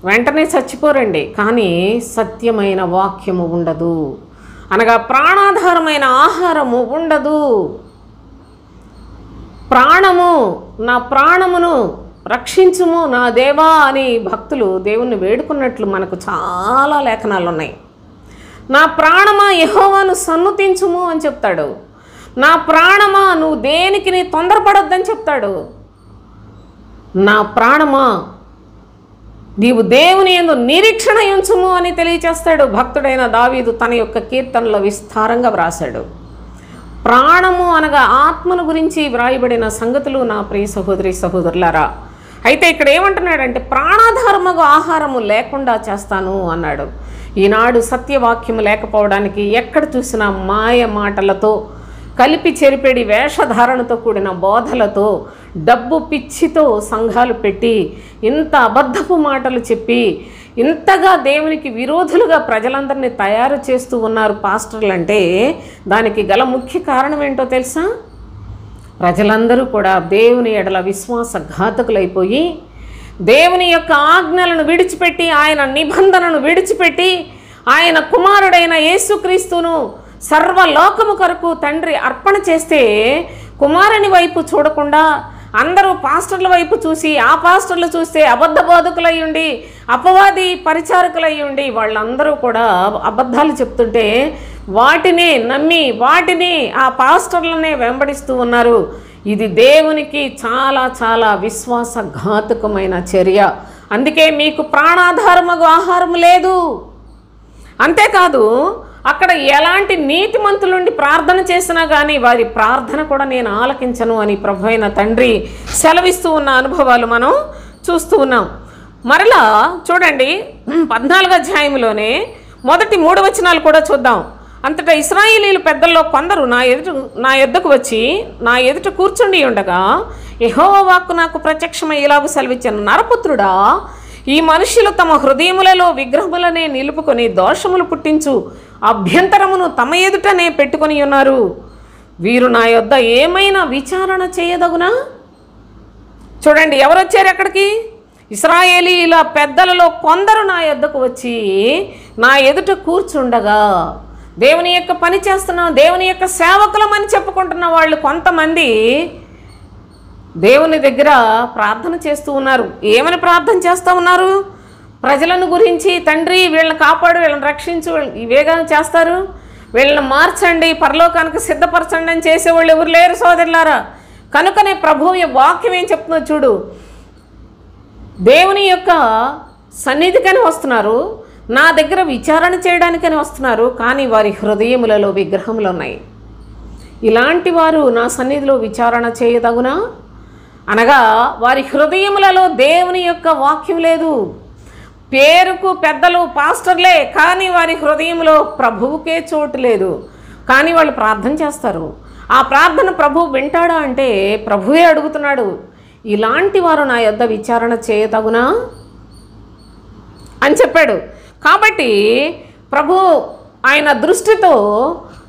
వెంటనే చచ్చిపోరండి, కానీ సత్యమైన వాక్యము ఉండదు, అనగా ప్రాణాధారమైన ఆహారము ఉండదు. నా ప్రాణమును రక్షించుము నా దేవా అని భక్తులు దేవుణ్ణి వేడుకున్నట్లు మనకు చాలా లేఖనాలు ఉన్నాయి. నా ప్రాణమా యెహోవాను సన్నుతించుము అని చెప్తాడు. నా ప్రాణమా నువ్వు దేనికి తొందరపడొద్దని చెప్తాడు. నా ప్రాణమా నీవు దేవుని యందు నిరీక్షణ ఉంచుము అని తెలియచేస్తాడు. భక్తుడైన దావీదు తన యొక్క కీర్తనలో విస్తారంగా వ్రాసాడు. ప్రాణము అనగా ఆత్మను గురించి వ్రాయబడిన సంగతులు నా ప్రియ సహోదరి సహోదరులారా. అయితే ఇక్కడ ఏమంటున్నాడంటే ప్రాణాధారముగా ఆహారము లేకుండా చేస్తాను అన్నాడు. ఈనాడు సత్యవాక్యము లేకపోవడానికి ఎక్కడ చూసినా మాయ మాటలతో, కలిపి చెరిపెడి వేషధారణతో కూడిన బోధలతో, డబ్బు పిచ్చితో సంఘాలు పెట్టి ఇంత అబద్ధపు మాటలు చెప్పి ఇంతగా దేవునికి విరోధులుగా ప్రజలందరినీ తయారు చేస్తూ ఉన్నారు పాస్టర్లు. అంటే దానికి గల ముఖ్య కారణం ఏంటో తెలుసా? ప్రజలందరూ కూడా దేవుని ఎడల విశ్వాసఘాతకులైపోయి దేవుని యొక్క ఆజ్ఞలను విడిచిపెట్టి, ఆయన నిబంధనను విడిచిపెట్టి, ఆయన కుమారుడైన యేసుక్రీస్తును సర్వలోకము కొరకు తండ్రి అర్పణ చేస్తే కుమారుని వైపు చూడకుండా అందరూ పాస్టర్ల వైపు చూసి, ఆ పాస్టర్లు చూస్తే అబద్ధ బోధకులై ఉండి, అపవాది పరిచారకులై ఉండి వాళ్ళందరూ కూడా అబద్ధాలు చెప్తుంటే వాటిని నమ్మి వాటిని ఆ పాస్టర్లనే వెంబడిస్తూ ఉన్నారు. ఇది దేవునికి చాలా చాలా విశ్వాసఘాతకమైన చర్య. అందుకే మీకు ప్రాణాధారముగా ఆహారం లేదు. అంతేకాదు అక్కడ ఎలాంటి నీతిమంతులుండి ప్రార్థన చేసినా కానీ వారి ప్రార్థన కూడా నేను ఆలకించను అని ప్రభువైన తండ్రి సెలవిస్తూ ఉన్న అనుభవాలు మనం చూస్తూ ఉన్నాం. మరలా చూడండి 14వ అధ్యాయంలోనే మొదటి 3 వచనాలు కూడా చూద్దాం. అంతటా ఇశ్రాయేలీయుల పెద్దల్లో కొందరు నా ఎద్దకు వచ్చి నా ఎదుట కూర్చుండి ఉండగా యెహోవా వాక్కు నాకు ప్రత్యక్షమై ఇలాగు సెలవిచ్చాను, నరపుత్రుడా, ఈ మనుష్యులు తమ హృదయములలో విగ్రహములనే నిలుపుకొని దోషములు పుట్టించు అభ్యంతరమును తమ ఎదుటనే పెట్టుకొని ఉన్నారు. వీరు నా యొద్ద ఏమైనా విచారణ చేయదగునా? చూడండి, ఎవరు వచ్చారు అక్కడికి? ఇశ్రాయేలీయుల పెద్దలలో కొందరు నా యొద్దకు వచ్చి నా ఎదుట కూర్చుండగా, దేవుని యొక్క పని చేస్తున్నాం, దేవుని యొక్క సేవకులమని చెప్పుకుంటున్న వాళ్ళు కొంతమంది దేవుని దగ్గర ప్రార్థన చేస్తూ ఉన్నారు. ఏమని ప్రార్థన చేస్తూ ఉన్నారు? ప్రజలను గురించి, తండ్రి వీళ్ళని కాపాడు, వీళ్ళని రక్షించు, ఇవేగా చేస్తారు. వీళ్ళని మార్చండి, పరలోకానికి సిద్ధపరచండి అని చేసేవాళ్ళు ఎవరు లేరు సోదరులారా. కనుకనే ప్రభువు వాక్యం ఏం చెప్తుందో చూడు. దేవుని యొక్క సన్నిధికని వస్తున్నారు, నా దగ్గర విచారణ చేయడానికని వస్తున్నారు, కానీ వారి హృదయములలో విగ్రహములు ఉన్నాయి. ఇలాంటి వారు నా సన్నిధిలో విచారణ చేయదగునా? అనగా వారి హృదయములలో దేవుని యొక్క వాక్యం లేదు. పేరుకు పెద్దలు పాస్టర్లే, కానీ వారి హృదయంలో ప్రభువుకే చోటు లేదు. కానీ వాళ్ళు ప్రార్థన చేస్తారు. ఆ ప్రార్థన ప్రభువు వింటాడా అంటే ప్రభువే అడుగుతున్నాడు, ఇలాంటి వారు నా యొద్ద విచారణ చేయతగునా అని చెప్పాడు. కాబట్టి ప్రభు ఆయన దృష్టితో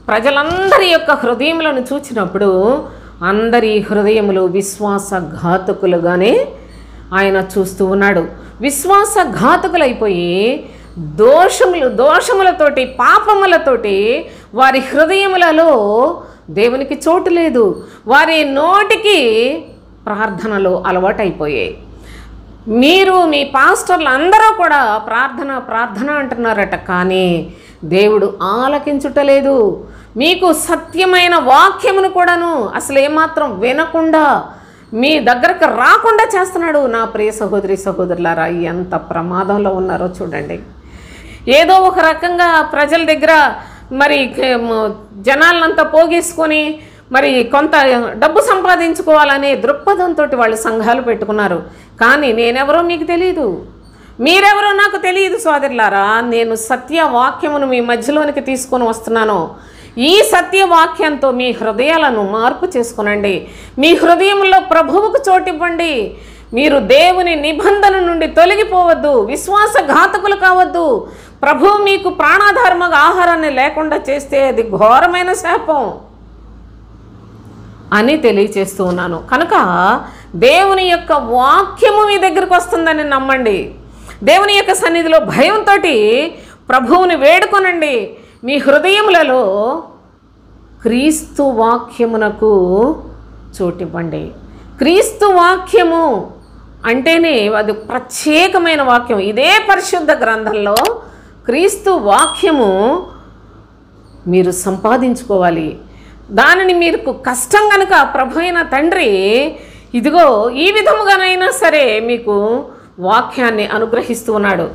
ప్రజలందరి యొక్క హృదయములను చూచినప్పుడు అందరి హృదయములు విశ్వాసఘాతకులుగానే ఆయన చూస్తూ ఉన్నాడు. విశ్వాసఘాతకులైపోయి దోషములతోటి పాపములతోటి వారి హృదయములలో దేవునికి చోటు లేదు. వారి నోటికి ప్రార్థనలు అలవాటైపోయాయి. మీరు మీ పాస్టర్లు అందరూ కూడా ప్రార్థన అంటున్నారట, కానీ దేవుడు ఆలకించుటలేదు. మీకు సత్యమైన వాక్యమును కూడాను అసలు ఏమాత్రం వినకుండా మీ దగ్గరకు రాకుండా చేస్తున్నాడు. నా ప్రియ సహోదరి సహోదరులారా, ఎంత ప్రమాదంలో ఉన్నారో చూడండి. ఏదో ఒక రకంగా ప్రజల దగ్గర మరి జనాలంతా పోగేసుకొని మరి కొంత డబ్బు సంపాదించుకోవాలనే దృక్పథంతో వాళ్ళు సంఘాలు పెట్టుకున్నారు. కానీ నేనెవరో మీకు తెలియదు, మీరెవరో నాకు తెలియదు సోదరులారా. నేను సత్యవాక్యమును మీ మధ్యలోనికి తీసుకొని వస్తున్నాను. ఈ సత్యవాక్యంతో మీ హృదయాలను మార్పు చేసుకునండి. మీ హృదయంలో ప్రభువుకు చోటివ్వండి. మీరు దేవుని నిబంధన నుండి తొలగిపోవద్దు, విశ్వాసఘాతకులు కావద్దు. ప్రభువు మీకు ప్రాణాధారముగా ఆహారాన్ని లేకుండా చేస్తే అది ఘోరమైన శాపం అని తెలియచేస్తూ ఉన్నాను. కనుక దేవుని యొక్క వాక్యము మీ దగ్గరికి వస్తుందని నమ్మండి. దేవుని యొక్క సన్నిధిలో భయంతో ప్రభువుని వేడుకొనండి. మీ హృదయములలో క్రీస్తు వాక్యమునకు చోటివ్వండి. క్రీస్తు వాక్యము అంటేనే అది ప్రత్యేకమైన వాక్యం. ఇదే పరిశుద్ధ గ్రంథంలో క్రీస్తు వాక్యము మీరు సంపాదించుకోవాలి. దానిని మీకు కష్టం కనుక ప్రభు అయిన తండ్రి ఇదిగో ఈ విధముగానైనా సరే మీకు వాక్యాన్ని అనుగ్రహిస్తూ ఉన్నాడు.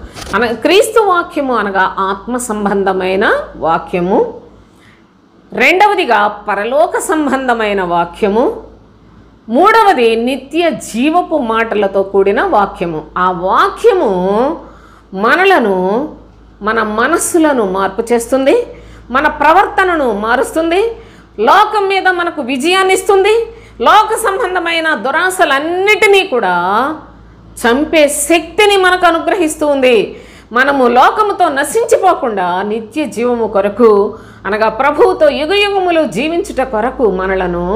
క్రీస్తు వాక్యము అనగా ఆత్మ సంబంధమైన వాక్యము. రెండవదిగా పరలోక సంబంధమైన వాక్యము. మూడవది నిత్య జీవపు మాటలతో కూడిన వాక్యము. ఆ వాక్యము మనలను, మన మనస్సులను మార్పు చేస్తుంది, మన ప్రవర్తనను మారుస్తుంది, లోకం మీద మనకు విజయాన్ని ఇస్తుంది. లోక సంబంధమైన దురాశలన్నిటినీ కూడా చంపే శక్తిని మనకు అనుగ్రహిస్తూ ఉంది. మనము లోకముతో నశించిపోకుండా నిత్య జీవము కొరకు అనగా ప్రభువుతో యుగయుగములు జీవించుట కొరకు మనలను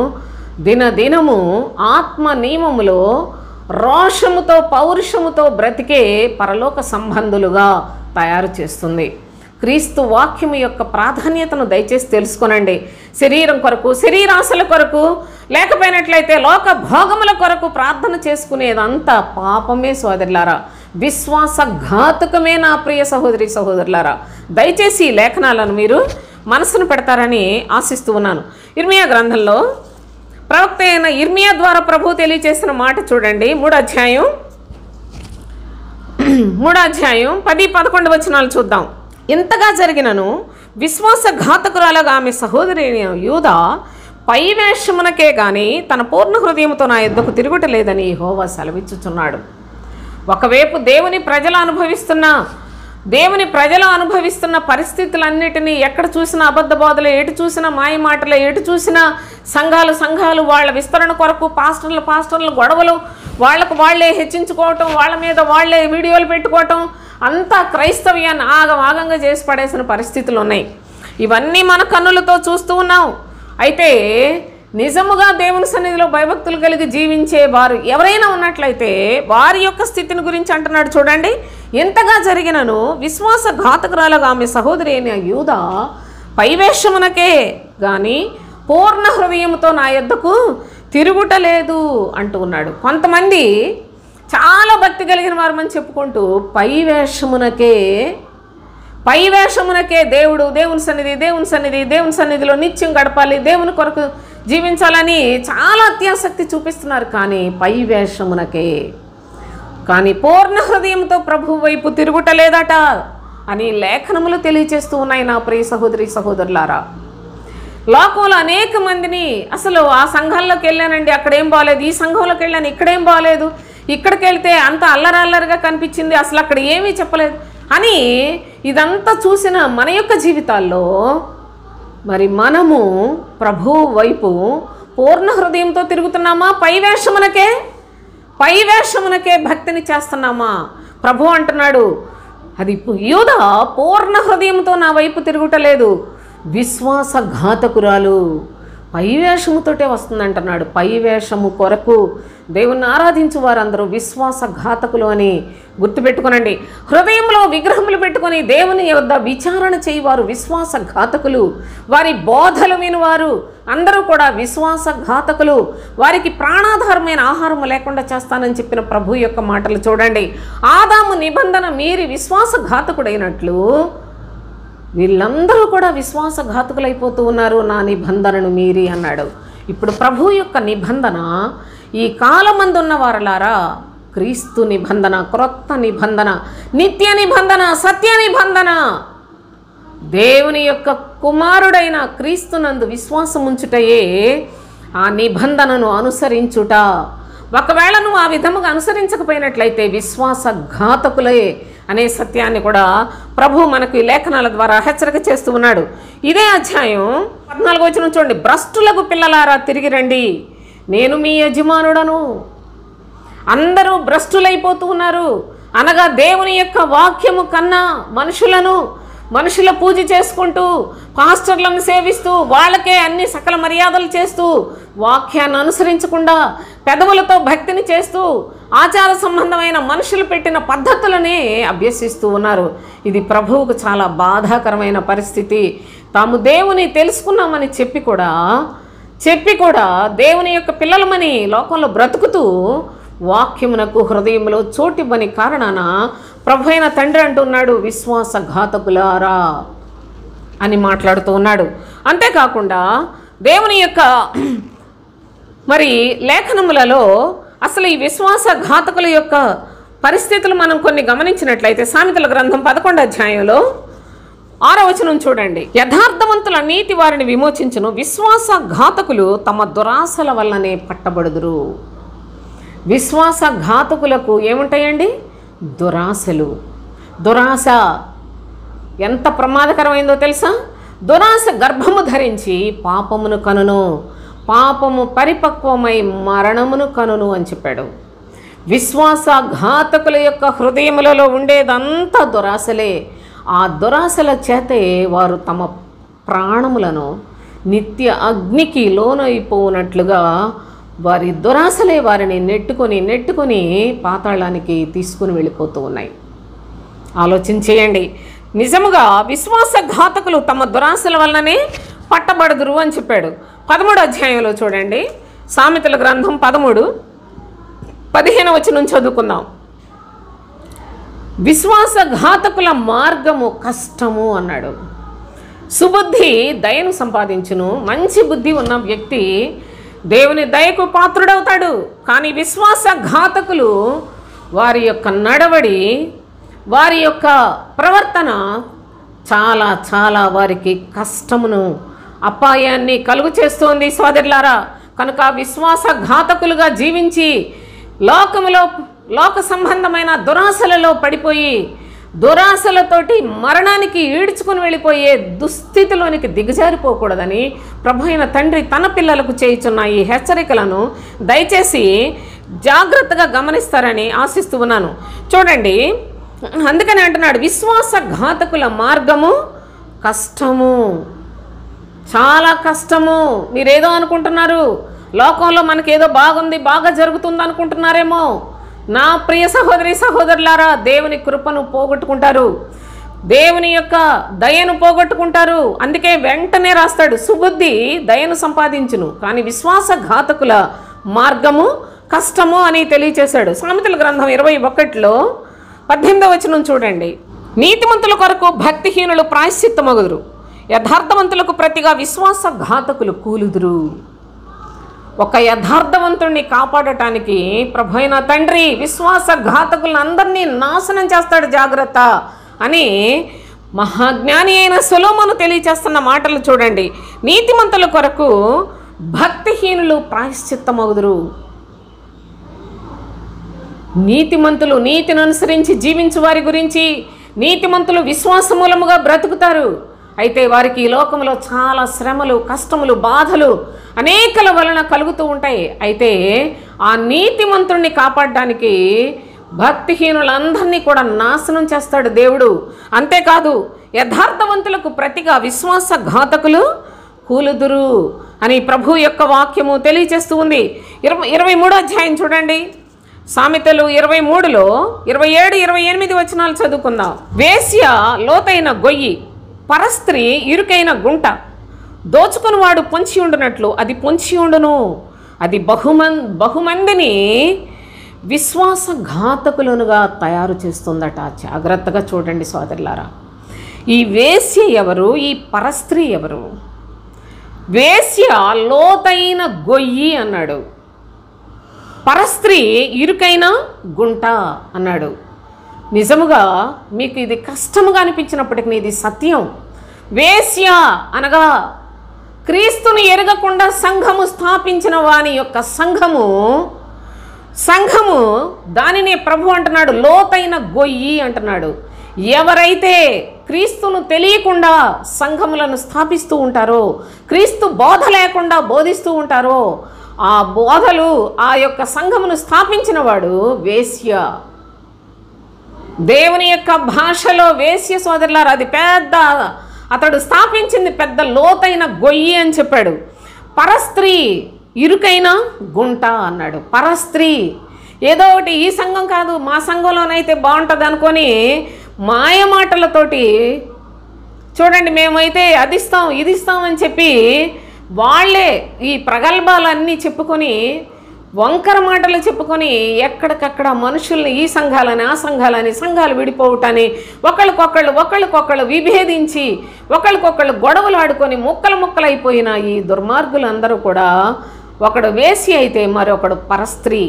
దినదినము ఆత్మ నియమములో రోషముతో పౌరుషముతో బ్రతికే పరలోక సంబంధులుగా తయారు చేస్తుంది. క్రీస్తు వాక్యము యొక్క ప్రాధాన్యతను దయచేసి తెలుసుకొనండి. శరీరం కొరకు, శరీరాశల కొరకు, లేకపోయినట్లయితే లోక భోగముల కొరకు ప్రార్థన చేసుకునేదంతా పాపమే సోదరులారా, విశ్వాసఘాతకమే నా ప్రియ సహోదరి సహోదరులారా. దయచేసి ఈ లేఖనాలను మీరు మనసును పెడతారని ఆశిస్తూ ఉన్నాను. ఇర్మియా గ్రంథంలో ప్రవక్త అయిన ఇర్మియా ద్వారా ప్రభు తెలియచేసిన మాట చూడండి. 3వ అధ్యాయం 10-11 వచనాలు చూద్దాం. ఇంతగా జరిగినను విశ్వాసఘాతకురాలుగా ఆమె సహోదరి యూదా పైవేషమునకే గాని తన పూర్ణ హృదయంతో నా యొద్దకు తిరుగుటలేదని యెహోవా సెలవిచ్చుచున్నాడు. ఒకవైపు దేవుని ప్రజలు అనుభవిస్తున్న పరిస్థితులన్నిటినీ ఎక్కడ చూసినా అబద్ధ బోధలు, ఎటు చూసినా మాయ మాటలు, ఎటు చూసినా సంఘాలు వాళ్ళ విస్తరణ కొరకు పాస్టర్ల గొడవలు, వాళ్ళకు వాళ్ళే హెచ్చించుకోవటం, వాళ్ళ మీద వాళ్ళే వీడియోలు పెట్టుకోవటం, అంతా క్రైస్తవ్యాన్ని ఆగంగా చేసి పడేసిన పరిస్థితులు ఉన్నాయి. ఇవన్నీ మన కన్నులతో చూస్తూ ఉన్నాం. అయితే నిజముగా దేవుని సన్నిధిలో భయభక్తులు కలిగి జీవించే వారు ఎవరైనా ఉన్నట్లయితే వారి యొక్క స్థితిని గురించి అంటున్నాడు చూడండి. ఎంతగా జరిగినను విశ్వాసఘాతకురాలుగా ఆమె సహోదరి అయిన యూదా పైవేషమునకే గాని పూర్ణ హృదయంతో నా యొద్దకు తిరుగుటలేదు అంటూ ఉన్నాడు. కొంతమంది చాలా భక్తి కలిగిన వారమని చెప్పుకుంటూ పైవేషమునకే దేవుని సన్నిధిలో నిత్యం గడపాలి, దేవుని కొరకు జీవించాలని చాలా అత్యాసక్తి చూపిస్తున్నారు. కానీ పైవేషమునకే, కానీ పూర్ణ హృదయంతో ప్రభు వైపు తిరుగుటలేదట అని లేఖనములు తెలియచేస్తూ ఉన్నాయి. నా ప్రియ సహోదరి సహోదరులారా, లోకంలో అనేక మందిని అసలు ఆ సంఘాల్లోకి వెళ్ళానండి, అక్కడేం బాగాలేదు, ఈ సంఘంలోకి వెళ్ళాను, ఇక్కడేం బాగాలేదు, ఇక్కడికి వెళ్తే అంత అల్లరల్లరిగా కనిపించింది, అసలు అక్కడ ఏమీ చెప్పలేదు అని ఇదంతా చూసిన మన యొక్క జీవితాల్లో మరి మనము ప్రభు వైపు పూర్ణ హృదయంతో తిరుగుతున్నామా? పైవేషమునకే భక్తిని చేస్తున్నామా? ప్రభు అంటున్నాడు, అది యూదా పూర్ణ హృదయంతో నా వైపు తిరుగుటలేదు, విశ్వాసఘాతకురాలు, పై వేషముతోటే వస్తుందంటున్నాడు. పై వేషము కొరకు దేవుణ్ణి ఆరాధించు వారందరూ విశ్వాసఘాతకులు అని గుర్తుపెట్టుకునండి. హృదయంలో విగ్రహములు పెట్టుకొని దేవుని యొద్ద విచారణ చేయవారు విశ్వాసఘాతకులు. వారి బోధలు వినువారు అందరూ కూడా విశ్వాసఘాతకులు. వారికి ప్రాణాధారమైన ఆహారము లేకుండా చేస్తానని చెప్పిన ప్రభు యొక్క మాటలు చూడండి. ఆదాము నిబంధన మీరి విశ్వాసఘాతకుడైనట్లు వీళ్ళందరూ కూడా విశ్వాసఘాతకులైపోతూ ఉన్నారు నా నిబంధనను మీరి అన్నాడు. ఇప్పుడు ప్రభు యొక్క నిబంధన ఈ కాలమందున్న వారలారా క్రీస్తు నిబంధన, క్రొత్త నిబంధన, నిత్య నిబంధన, సత్య నిబంధన. దేవుని యొక్క కుమారుడైన క్రీస్తునందు విశ్వాసం ఉంచుటయే ఆ నిబంధనను అనుసరించుట. ఒకవేళ నువ్వు ఆ విధముగా అనుసరించకపోయినట్లయితే విశ్వాసఘాతకులే అనే సత్యాన్ని కూడా ప్రభు మనకు ఈ లేఖనాల ద్వారా హెచ్చరిక చేస్తూ ఉన్నాడు. ఇదే అధ్యాయం 14వ వచనం చూడండి. భ్రష్టులకు పిల్లలారా తిరిగి రండి, నేను మీ యజమానుడను. అందరూ భ్రష్టులైపోతూ ఉన్నారు. అనగా దేవుని యొక్క వాక్యము కన్నా మనుషుల పూజ చేసుకుంటూ, పాస్టర్లను సేవిస్తూ, వాళ్ళకే అన్ని సకల మర్యాదలు చేస్తూ, వాక్యాన్ని అనుసరించకుండా పెదవులతో భక్తిని చేస్తూ, ఆచార సంబంధమైన మనుషులు పెట్టిన పద్ధతులనే అభ్యసిస్తూ ఉన్నారు. ఇది ప్రభువుకు చాలా బాధాకరమైన పరిస్థితి. తాము దేవుని తెలుసుకున్నామని చెప్పి కూడా దేవుని యొక్క పిల్లలమని లోకంలో బ్రతుకుతూ వాక్యమునకు హృదయంలో చోటివ్వని కారణాన ప్రభు అయిన తండ్రి అంటున్నాడు విశ్వాసఘాతకులారా అని మాట్లాడుతూ ఉన్నాడు. అంతేకాకుండా దేవుని యొక్క మరి లేఖనములలో అసలు ఈ విశ్వాసఘాతకుల యొక్క పరిస్థితులు మనం కొన్ని గమనించినట్లయితే సామెతల గ్రంథం 11వ అధ్యాయంలో 6వ వచనం చూడండి. యథార్థవంతుల నీతి వారిని విమోచించును, విశ్వాసఘాతకులు తమ దురాశల వల్లనే పట్టబడుదురు. విశ్వాసఘాతకులకు ఏముంటాయండి? దురాశ ఎంత ప్రమాదకరమైందో తెలుసా? దురాశ గర్భము ధరించి పాపమును కనును, పాపము పరిపక్వమై మరణమును కనును అని చెప్పాడు. విశ్వాసఘాతకుల యొక్క హృదయములలో ఉండేదంతా దురాశలే. ఆ దురాశల చేతే వారు తమ ప్రాణములను నిత్య అగ్నికి లోనైపోనట్లుగా వారి దురాశలే వారిని నెట్టుకొని పాతాళానికి తీసుకుని వెళ్ళిపోతూ ఉన్నాయి. ఆలోచన చేయండి. నిజముగా విశ్వాసఘాతకులు తమ దురాశల వల్లనే పట్టబడుదురు అని చెప్పాడు. 13వ అధ్యాయంలో చూడండి, సామెతల గ్రంథం 13:15 వచనం చదువుకుందాం. విశ్వాసఘాతకుల మార్గము కష్టము అన్నాడు. సుబుద్ధి దయను సంపాదించును. మంచి బుద్ధి ఉన్న వ్యక్తి దేవుని దయకు పాత్రుడవుతాడు. కానీ విశ్వాసఘాతకులు వారి యొక్క నడవడి, వారి యొక్క ప్రవర్తన చాలా వారికి కష్టమును, అపాయాన్ని కలుగు చేస్తోంది సోదరులారా. కనుక విశ్వాసఘాతకులుగా జీవించి లోక సంబంధమైన దురాశలలో పడిపోయి దురాశలతోటి మరణానికి ఈడ్చుకుని వెళ్ళిపోయే దుస్థితిలోనికి దిగజారిపోకూడదని ప్రభు అయిన తండ్రి తన పిల్లలకు చేయుచున్న ఈ హెచ్చరికలను దయచేసి జాగ్రత్తగా గమనిస్తారని ఆశిస్తూ ఉన్నాను. చూడండి, అందుకని అంటున్నాడు విశ్వాసఘాతకుల మార్గము కష్టము, చాలా కష్టము. మీరేదో అనుకుంటున్నారు, లోకంలో మనకేదో బాగుంది, బాగా జరుగుతుంది అనుకుంటున్నారేమో. నా ప్రియ సహోదరులారా, దేవుని కృపను పోగొట్టుకుంటారు, దేవుని యొక్క దయను పోగొట్టుకుంటారు. అందుకే వెంటనే రాస్తాడు, సుబుద్ధి దయను సంపాదించును, కానీ విశ్వాసఘాతకుల మార్గము కష్టము అని తెలియచేశాడు. సామెతల గ్రంథం 21:18 వచనం చూడండి. నీతిమంతుల కొరకు భక్తిహీనులు ప్రాయశ్చిత్తమగుదురు, యథార్థవంతులకు ప్రతిగా విశ్వాసఘాతకులు కూలుదురు. ఒక యథార్థవంతుడిని కాపాడటానికి ప్రభు అయిన తండ్రి విశ్వాసఘాతకులను అందరినీ నాశనం చేస్తాడు, జాగ్రత్త అని మహాజ్ఞాని అయిన సొలొమోను తెలియచేస్తున్న మాటలు చూడండి. నీతిమంతుల కొరకు భక్తిహీనులు ప్రాయశ్చిత్తమగుదురు. నీతిమంతులు నీతిని అనుసరించి జీవించు వారి గురించి, నీతిమంతులు విశ్వాసమూలముగా బ్రతుకుతారు. అయితే వారికి ఈ లోకంలో చాలా శ్రమలు, కష్టములు, బాధలు అనేకల వలన కలుగుతూ ఉంటాయి. అయితే ఆ నీతిమంతుడిని కాపాడడానికి భక్తిహీనులందరినీ కూడా నాశనం చేస్తాడు దేవుడు. అంతేకాదు, యథార్థవంతులకు ప్రతిగా విశ్వాసఘాతకులు కూలుదురు అని ప్రభు యొక్క వాక్యము తెలియచేస్తూ ఉంది. 23వ అధ్యాయం చూడండి, సామెతలు 23లో 27, 28 వచనాలు చదువుకుందాం. వేశ్య లోతైన గొయ్యి, పరస్త్రీ ఇరుకైన గుంట. దోచుకునివాడు పొంచి ఉండునట్లు అది పొంచి ఉండును. అది బహుమందిని విశ్వాసఘాతకులనుగా తయారు చేస్తుందట. జాగ్రత్తగా చూడండి సోదరులారా. ఈ వేశ్య ఎవరు? ఈ పరస్త్రీ ఎవరు? వేశ్య లోతైన గొయ్యి అన్నాడు, పరస్త్రీ ఇరుకైన గుంట అన్నాడు. నిజముగా మీకు ఇది కష్టముగా అనిపించినప్పటికీ ఇది సత్యం. వేశ్య అనగా క్రీస్తుని ఎరగకుండా సంఘము స్థాపించిన వాని యొక్క సంఘము దానినే ప్రభు అంటున్నాడు లోతైన గొయ్యి అంటున్నాడు. ఎవరైతే క్రీస్తును తెలియకుండా సంఘములను స్థాపిస్తూ ఉంటారో, క్రీస్తు బోధ లేకుండా బోధిస్తూ ఉంటారో, ఆ బోధలు ఆ యొక్క సంఘమును స్థాపించిన వాడు వేశ్య. దేవుని యొక్క భాషలో వేశ్య సోదరులారు అది పెద్ద, అతడు స్థాపించింది పెద్ద లోతైన గొయ్యి అని చెప్పాడు. పరస్త్రీ ఇరుకైన గుంట అన్నాడు. పరస్త్రీ ఏదో ఒకటి ఈ సంఘం కాదు మా సంఘంలోనైతే బాగుంటుంది అనుకొని మాయ మాటలతోటి చూడండి, మేమైతే అది ఇస్తాం ఇది ఇస్తాం అని చెప్పి వాళ్ళే ఈ ప్రగల్భాలన్నీ చెప్పుకొని వంకర మాటలు చెప్పుకొని ఎక్కడికక్కడ మనుషుల్ని ఈ సంఘాలని ఆ సంఘాలని సంఘాలు విడిపోవటాన్ని ఒకళ్ళకొకళ్ళు విభేదించి ఒకళ్ళకొకళ్ళు గొడవలు ఆడుకొని ముక్కలైపోయిన ఈ దుర్మార్గులందరూ కూడా ఒకడు వేసి అయితే మరొకడు పరస్త్రీ.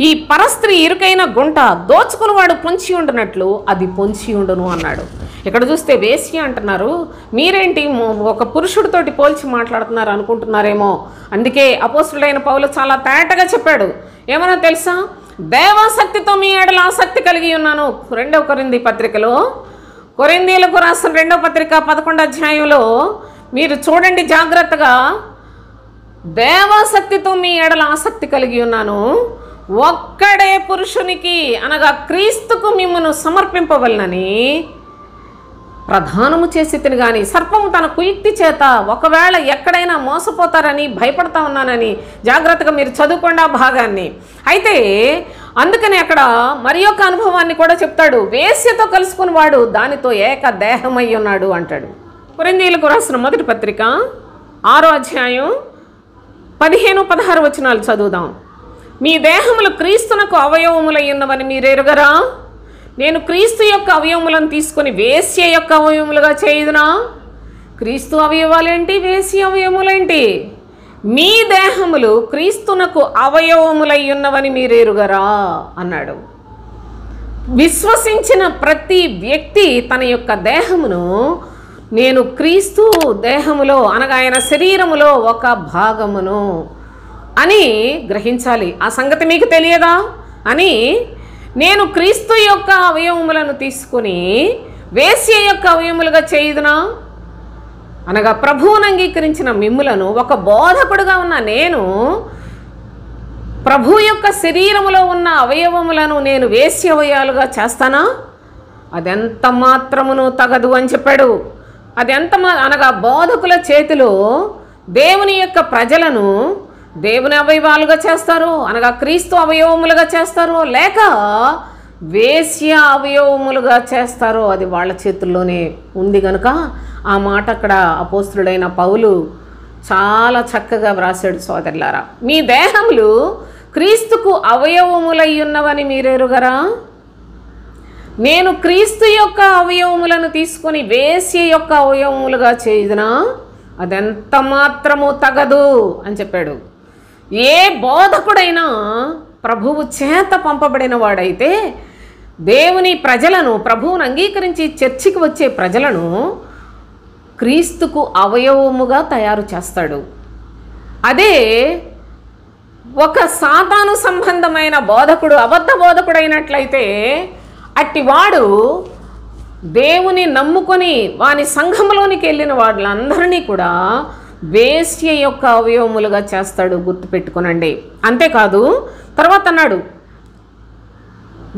ఈ పరస్త్రీ ఇరుకైన గుంట, దోచుకునివాడు పొంచి ఉండునట్లు అది పొంచి ఉండును అన్నాడు. ఇక్కడ చూస్తే వేశ్య అంటున్నారు, మీరేంటి ఒక పురుషుడితోటి పోల్చి మాట్లాడుతున్నారు అనుకుంటున్నారేమో. అందుకే అపోస్తుడైన పౌలు చాలా తేటగా చెప్పాడు. ఏమన్నా తెలుసా? దేవాసక్తితో మీ ఎడల ఆసక్తి కలిగి ఉన్నాను. 2వ కొరింథీ పత్రికలో, కొరింథీయులకు రాసిన 2వ పత్రిక 11వ అధ్యాయంలో మీరు చూడండి జాగ్రత్తగా. దేవాసక్తితో మీ ఎడల ఆసక్తి కలిగి ఉన్నాను, ఒక్కడే పురుషునికి అనగా క్రీస్తుకు మిమ్మను సమర్పింపవలనని ప్రధానము చేసి తిని. కానీ సర్పము తన కుయుక్తి చేత ఒకవేళ ఎక్కడైనా మోసపోతారని భయపడతా ఉన్నానని జాగ్రత్తగా మీరు చదువుకోండి ఆ భాగాన్ని. అయితే అందుకని అక్కడ మరి యొక్క అనుభవాన్ని కూడా చెప్తాడు. వేశ్యతో కలుసుకుని వాడు దానితో ఏక దేహమై ఉన్నాడు అంటాడు. కొరింథీయులకు రాసిన 1వ పత్రిక 6వ అధ్యాయం 15, 16 వచనాలు చదువుదాం. మీ దేహములు క్రీస్తునకు అవయవములై ఉన్నవని మీరు ఎరుగరా? నేను క్రీస్తు యొక్క అవయవములను తీసుకొని వేశ్య యొక్క అవయవములుగా చేయుదునా? క్రీస్తు అవయవాలేంటి, వేశ్య అవయవములేంటి? మీ దేహములు క్రీస్తునకు అవయవములై ఉన్నవని మీరు ఎరుగరా అన్నాడు. విశ్వసించిన ప్రతి వ్యక్తి తన యొక్క దేహమును నేను క్రీస్తు దేహములో అనగా ఆయన శరీరములో ఒక భాగమును అని గ్రహించాలి. ఆ సంగతి మీకు తెలియదా అని నేను క్రీస్తు యొక్క అవయవములను తీసుకుని వేశ్య యొక్క అవయవములుగా చేయుదునా? అనగా ప్రభువును అంగీకరించిన మిమ్ములను ఒక బోధకుడుగా ఉన్న నేను ప్రభు యొక్క శరీరములో ఉన్న అవయవములను నేను వేశ్య అవయవాలుగా చేస్తానా? అదెంత మాత్రమును తగదు అని చెప్పాడు. అదెంత అనగా బోధకుల చేతిలో దేవుని యొక్క ప్రజలను దేవుని అవయవాలుగా చేస్తారు అనగా క్రీస్తు అవయవములుగా చేస్తారు, లేక వేశ్య అవయవములుగా చేస్తారు, అది వాళ్ళ చేతుల్లోనే ఉంది కనుక ఆ మాట అక్కడ అపోస్తుడైన పౌలు చాలా చక్కగా వ్రాసాడు. సోదరులారా, మీ దేహములు క్రీస్తుకు అవయవములై ఉన్నవని మీరెరుగరా? నేను క్రీస్తు యొక్క అవయవములను తీసుకొని వేశ్య యొక్క అవయవములుగా చేయుదునా? అదెంత మాత్రము తగదు అని చెప్పాడు. ఏ బోధకుడైనా ప్రభువు చేత పంపబడిన వాడైతే దేవుని ప్రజలను, ప్రభువును అంగీకరించి చర్చికి వచ్చే ప్రజలను క్రీస్తుకు అవయవముగా తయారు చేస్తాడు. అదే ఒక సాతాను సంబంధమైన బోధకుడు, అబద్ధ బోధకుడైనట్లయితే అట్టివాడు దేవుని నమ్ముకొని వాని సంఘంలోనికి వెళ్ళిన వాళ్ళందరినీ కూడా వేశ్య యొక్క అవయవములుగా చేస్తాడు. గుర్తుపెట్టుకోనండి. అంతేకాదు తర్వాత అన్నాడు,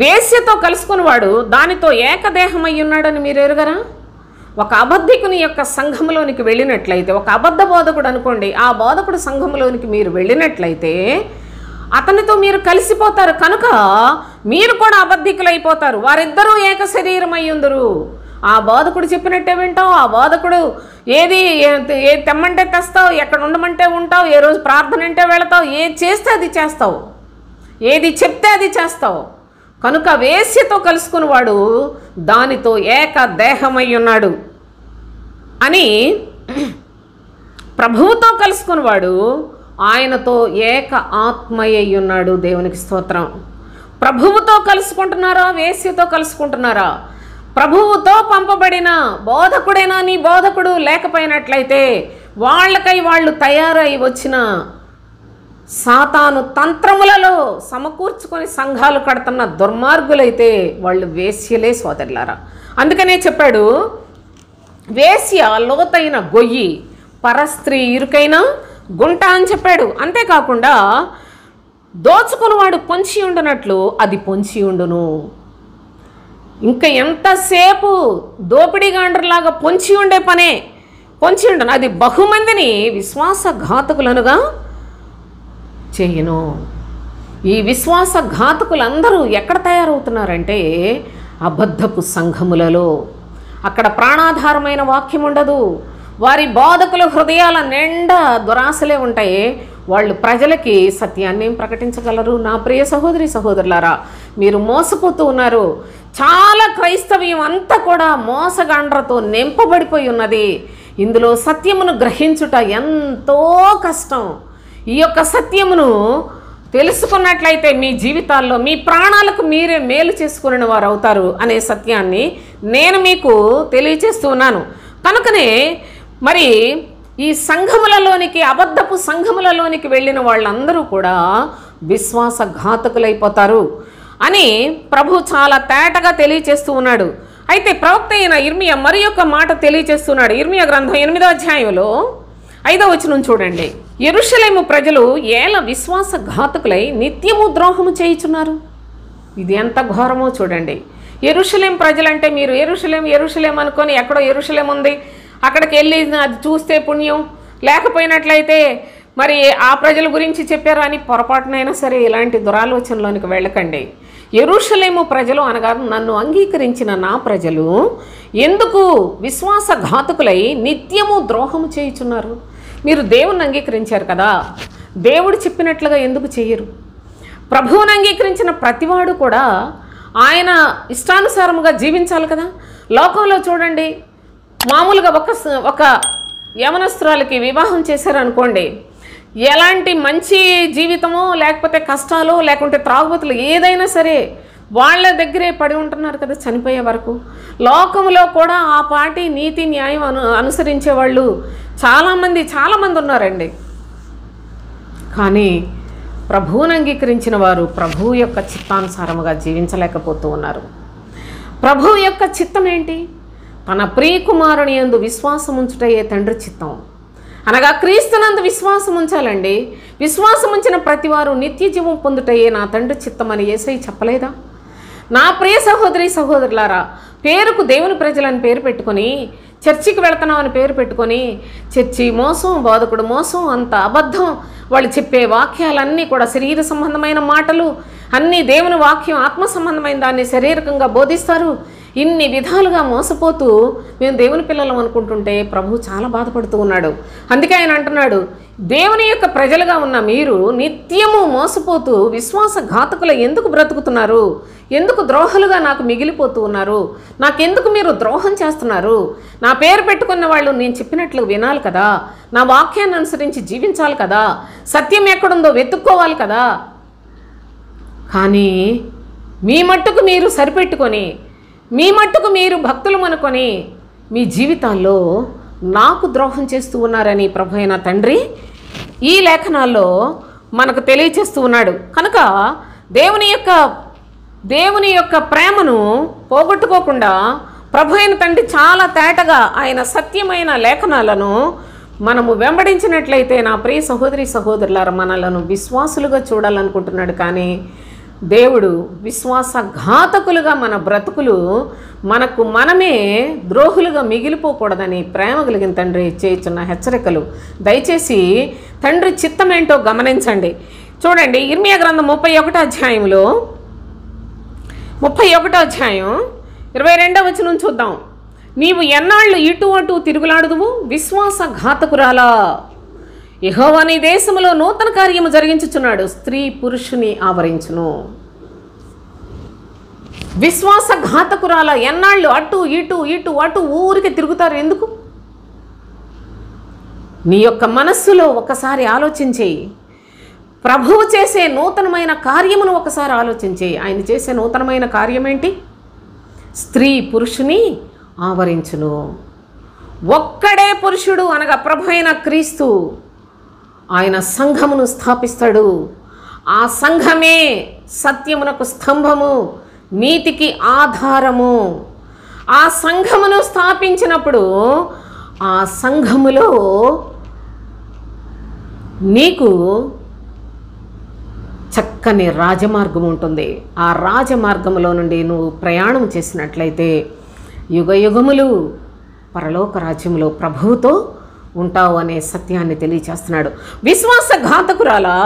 వేశ్యతో కలుసుకుని వాడు దానితో ఏకదేహమై ఉన్నాడని మీరు ఎరుగరా? ఒక అబద్ధికుని యొక్క సంఘములోనికి వెళ్ళినట్లయితే, ఒక అబద్ధ బోధకుడు అనుకోండి, ఆ బోధకుడు సంఘములోనికి మీరు వెళ్ళినట్లయితే అతనితో మీరు కలిసిపోతారు, కనుక మీరు కూడా అబద్ధికులైపోతారు. వారిద్దరూ ఏక శరీరం అయ్యుందురు. ఆ బోధకుడు చెప్పినట్టే వింటావు, ఆ బోధకుడు ఏది తెమ్మంటే తెస్తావు, ఎక్కడ ఉండమంటే ఉంటావు, ఏ రోజు ప్రార్థన అంటే వెళతావు, ఏది చేస్తే అది చేస్తావు, ఏది చెప్తే అది చేస్తావు. కనుక వేశ్యతో కలుసుకున్నవాడు దానితో ఏక దేహమై ఉన్నాడు అని, ప్రభువుతో కలుసుకున్నవాడు ఆయనతో ఏక ఆత్మయ్య ఉన్నాడు. దేవునికి స్తోత్రం. ప్రభువుతో కలుసుకుంటున్నారా, వేశ్యతో కలుసుకుంటున్నారా? ప్రభువుతో పంపబడిన బోధకుడైనా నీ బోధకుడు లేకపోయినట్లయితే వాళ్ళకై వాళ్ళు తయారై వచ్చిన సాతాను తంత్రములలో సమకూర్చుకొని సంఘాలు కడుతున్న దుర్మార్గులైతే వాళ్ళు వేశ్యలే సోదరులారా. అందుకనే చెప్పాడు, వేశ్య లోతైన గొయ్యి, పరస్త్రీ ఇరుకైన గుంట అని చెప్పాడు. అంతేకాకుండా దోచుకున్నవాడు పొంచి ఉండునట్లు అది పొంచి ఉండును. ఇంకా ఎంతసేపు దోపిడీగాండ్రలాగా పొంచి ఉండే పనే, పొంచి ఉండను, అది బహుమందిని విశ్వాసఘాతకులనుగా చేయను. ఈ విశ్వాసఘాతకులందరూ ఎక్కడ తయారవుతున్నారంటే అబద్ధపు సంఘములలో. అక్కడ ప్రాణాధారమైన వాక్యం ఉండదు. వారి బోధకుల హృదయాల నిండా దురాశలే ఉంటాయి. వాళ్ళు ప్రజలకి సత్యాన్ని ప్రకటించగలరు. నా ప్రియ సహోదరి సహోదరులారా, మీరు మోసపోతూ ఉన్నారు. చాలా క్రైస్తవ్యం అంతా కూడా మోసగాండ్రతో నింపబడిపోయి ఉన్నది. ఇందులో సత్యమును గ్రహించుట ఎంతో కష్టం. ఈ యొక్క సత్యమును తెలుసుకున్నట్లయితే మీ జీవితాల్లో మీ ప్రాణాలకు మీరే మేలు చేసుకునే వారు అవుతారు అనే సత్యాన్ని నేను మీకు తెలియచేస్తున్నాను. కనుకనే మరి ఈ సంఘములలోనికి, అబద్ధపు సంఘములలోనికి వెళ్ళిన వాళ్ళందరూ కూడా విశ్వాసఘాతకులైపోతారు అని ప్రభు చాలా తేటగా తెలియచేస్తూ ఉన్నాడు. అయితే ప్రవక్త అయిన ఇర్మియా మరి యొక్క మాట తెలియచేస్తున్నాడు. ఇర్మియా గ్రంథం 8వ అధ్యాయంలో 5వ వచనం చూడండి. యెరూషలేము ప్రజలు ఏల విశ్వాసఘాతకులై నిత్యము ద్రోహము చేయుచున్నారు. ఇది ఎంత ఘోరమో చూడండి. యెరూషలేం ప్రజలంటే మీరు యెరూషలేం అనుకొని ఎక్కడో యెరూషలేం ఉంది, అక్కడికి వెళ్ళి అది చూస్తే పుణ్యం, లేకపోయినట్లయితే మరి ఆ ప్రజల గురించి చెప్పారు అని పొరపాటునైనా సరే ఇలాంటి దురాలోచనలోనికి వెళ్ళకండి. యెరూషలేము ప్రజలు అనగా నన్ను అంగీకరించిన నా ప్రజలు ఎందుకు విశ్వాసఘాతకులై నిత్యము ద్రోహము చేయుచున్నారు? మీరు దేవుణ్ణి అంగీకరించారు కదా, దేవుడు చెప్పినట్లుగా ఎందుకు చేయరు? ప్రభువుని అంగీకరించిన ప్రతివాడు కూడా ఆయన ఇష్టానుసారముగా జీవించాలి కదా. లోకంలో చూడండి, మామూలుగా ఒక యవనస్తురాలకి వివాహం చేశారనుకోండి, ఎలాంటి మంచి జీవితమో లేకపోతే కష్టాలు లేకుంటే త్రాగుబోతులు ఏదైనా సరే వాళ్ళ దగ్గరే పడి ఉంటున్నారు కదా చనిపోయే వరకు. లోకంలో కూడా ఆ పాటి నీతి న్యాయం అనుసరించే వాళ్ళు చాలామంది ఉన్నారండి. కానీ ప్రభువుని అంగీకరించిన వారు ప్రభువు యొక్క చిత్తానుసారముగా జీవించలేకపోతూ ఉన్నారు. ప్రభువు యొక్క చిత్తం ఏంటి? తన ప్రియకుమారుని యందు విశ్వాసం ఉంచుటయే తండ్రి చిత్తం. అనగా క్రీస్తునందు విశ్వాసం ఉంచాలండి. విశ్వాసం ఉంచిన ప్రతివారు నిత్య జీవం పొందుటయే నా తండ్రి చిత్తం అని యేసయ్య చెప్పలేదా? నా ప్రియ సహోదరి సహోదరులారా, పేరుకు దేవుని ప్రజలని పేరు పెట్టుకొని చర్చికి వెళుతున్నామని పేరు పెట్టుకొని చర్చి మోసం, బోధకుడు మోసం, అంత అబద్ధం. వాళ్ళు చెప్పే వాక్యాలన్నీ కూడా శరీర సంబంధమైన మాటలు, అన్నీ దేవుని వాక్యం ఆత్మ సంబంధమైన దాన్ని శారీరకంగా బోధిస్తారు. ఇన్ని విధాలుగా మోసపోతూ మేము దేవుని పిల్లలం అనుకుంటుంటే ప్రభు చాలా బాధపడుతూ ఉన్నాడు. అందుకే ఆయన అంటున్నాడు, దేవుని యొక్క ప్రజలుగా ఉన్న మీరు నిత్యము మోసపోతూ విశ్వాసఘాతకుల ఎందుకు బ్రతుకుతున్నారు? ఎందుకు ద్రోహులుగా నాకు మిగిలిపోతూ ఉన్నారు? నాకెందుకు మీరు ద్రోహం చేస్తున్నారు? నా పేరు పెట్టుకున్న వాళ్ళు నేను చెప్పినట్లు వినాలి కదా, నా వాక్యాన్ని అనుసరించి జీవించాలి కదా, సత్యం ఎక్కడుందో వెతుక్కోవాలి కదా. కానీ మీ మట్టుకు మీరు సరిపెట్టుకొని, మీ మట్టుకు మీరు భక్తులు అనుకొని మీ జీవితాల్లో నాకు ద్రోహం చేస్తూ ఉన్నారని ప్రభు అయిన తండ్రి ఈ లేఖనాల్లో మనకు తెలియచేస్తూ ఉన్నాడు. కనుక దేవుని యొక్క ప్రేమను పోగొట్టుకోకుండా ప్రభు అయిన తండ్రి చాలా తేటగా ఆయన సత్యమైన లేఖనాలను మనము వెంబడించినట్లయితే నా ప్రియ సహోదరి సహోదరులారా మనలను విశ్వాసులుగా చూడాలనుకుంటున్నాడు. కానీ దేవుడు విశ్వాసఘాతకులుగా మన బ్రతుకులు మనకు మనమే ద్రోహులుగా మిగిలిపోకూడదని ప్రేమ కలిగిన తండ్రి చేయుచున్న హెచ్చరికలు. దయచేసి తండ్రి చిత్తం ఏంటో గమనించండి. చూడండి, ఇర్మియా గ్రంథం 31వ అధ్యాయంలో 31వ అధ్యాయం 22వ వచనం చూద్దాం. నీవు ఎన్నాళ్ళు ఇటు అటు తిరుగులాడుదువు విశ్వాసఘాతకురాలా, యెహోవా నీ దేశములో నూతన కార్యము జరిగించుచున్నాడు, స్త్రీ పురుషుని ఆవరించును. విశ్వాసఘాతకురాల ఎన్నాళ్ళు అటు ఇటు ఇటు అటు ఊరికి తిరుగుతారు ఎందుకు? నీ యొక్క మనస్సులో ఒకసారి ఆలోచించేయి. ప్రభువు చేసే నూతనమైన కార్యమును ఒకసారి ఆలోచించేయి. ఆయన చేసే నూతనమైన కార్యం ఏంటి? స్త్రీ పురుషుని ఆవరించును. ఒక్కడే పురుషుడు అనగా ప్రభు అయిన క్రీస్తు ఆయన సంఘమును స్థాపిస్తాడు. ఆ సంఘమే సత్యమునకు స్తంభము, నీతికి ఆధారము. ఆ సంఘమును స్థాపించినప్పుడు ఆ సంఘములో నీకు చక్కని రాజమార్గం ఉంటుంది. ఆ రాజమార్గంలో నుండి నువ్వు ప్రయాణం చేసినట్లయితే యుగయుగములు పరలోక రాజ్యంలో ప్రభువుతో ఉంటావు అనే సత్యాన్ని తెలియచేస్తున్నాడు. విశ్వాసఘాతకురాలా,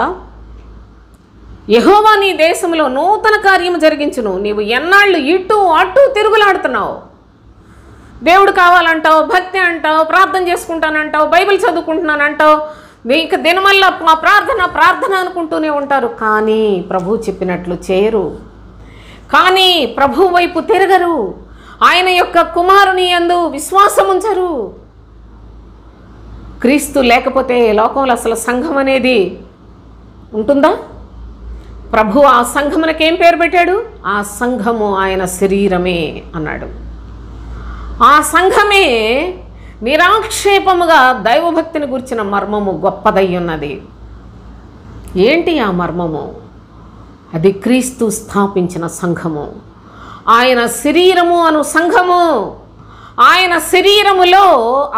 యెహోవా నీ దేశంలో నూతన కార్యము జరిగించును. నీవు ఎన్నాళ్ళు ఇటు అటు తిరుగులాడుతున్నావు. దేవుడు కావాలంటావు, భక్తి అంటావు, ప్రార్థన చేసుకుంటానంటావు, బైబిల్ చదువుకుంటున్నానంటావు, ఇక దినమల్లా మా ప్రార్థన అనుకుంటూనే ఉంటారు. కానీ ప్రభు చెప్పినట్లు చేయరు. కానీ ప్రభు వైపు తిరగరు. ఆయన యొక్క కుమారుని యందు విశ్వాసం ఉంచరు. క్రీస్తు లేకపోతే లోకంలో అసలు సంఘం అనేది ఉంటుందా? ప్రభు ఆ సంఘమునకి ఏం పేరు పెట్టాడు? ఆ సంఘము ఆయన శరీరమే అన్నాడు. ఆ సంఘమే నిరాక్షేపముగా దైవభక్తిని గురించిన మర్మము గొప్పదై ఉన్నది. ఏంటి ఆ మర్మము? అది క్రీస్తు స్థాపించిన సంఘము, ఆయన శరీరము అను సంఘము. ఆయన శరీరములో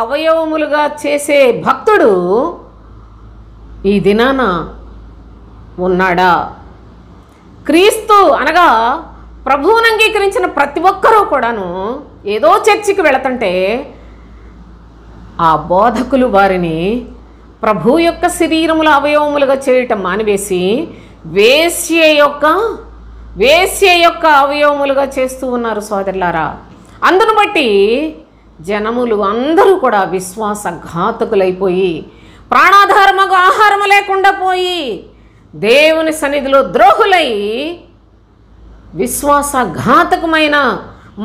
అవయవములుగా చేసే భక్తుడు ఈ దినాన ఉన్నాడా? క్రీస్తు అనగా ప్రభువును అంగీకరించిన ప్రతి ఒక్కరూ కూడాను ఏదో చర్చికి వెళుతుంటే ఆ బోధకులు వారిని ప్రభు యొక్క శరీరముల అవయవములుగా చేయటం మానివేసి వేశ్య యొక్క అవయవములుగా చేస్తూ ఉన్నారు సోదరులారా. అందును బట్టి జనములు అందరూ కూడా విశ్వాసఘాతకులైపోయి ప్రాణాధారముగా ఆహారము లేకుండా పోయి దేవుని సన్నిధిలో ద్రోహులై విశ్వాసఘాతకమైన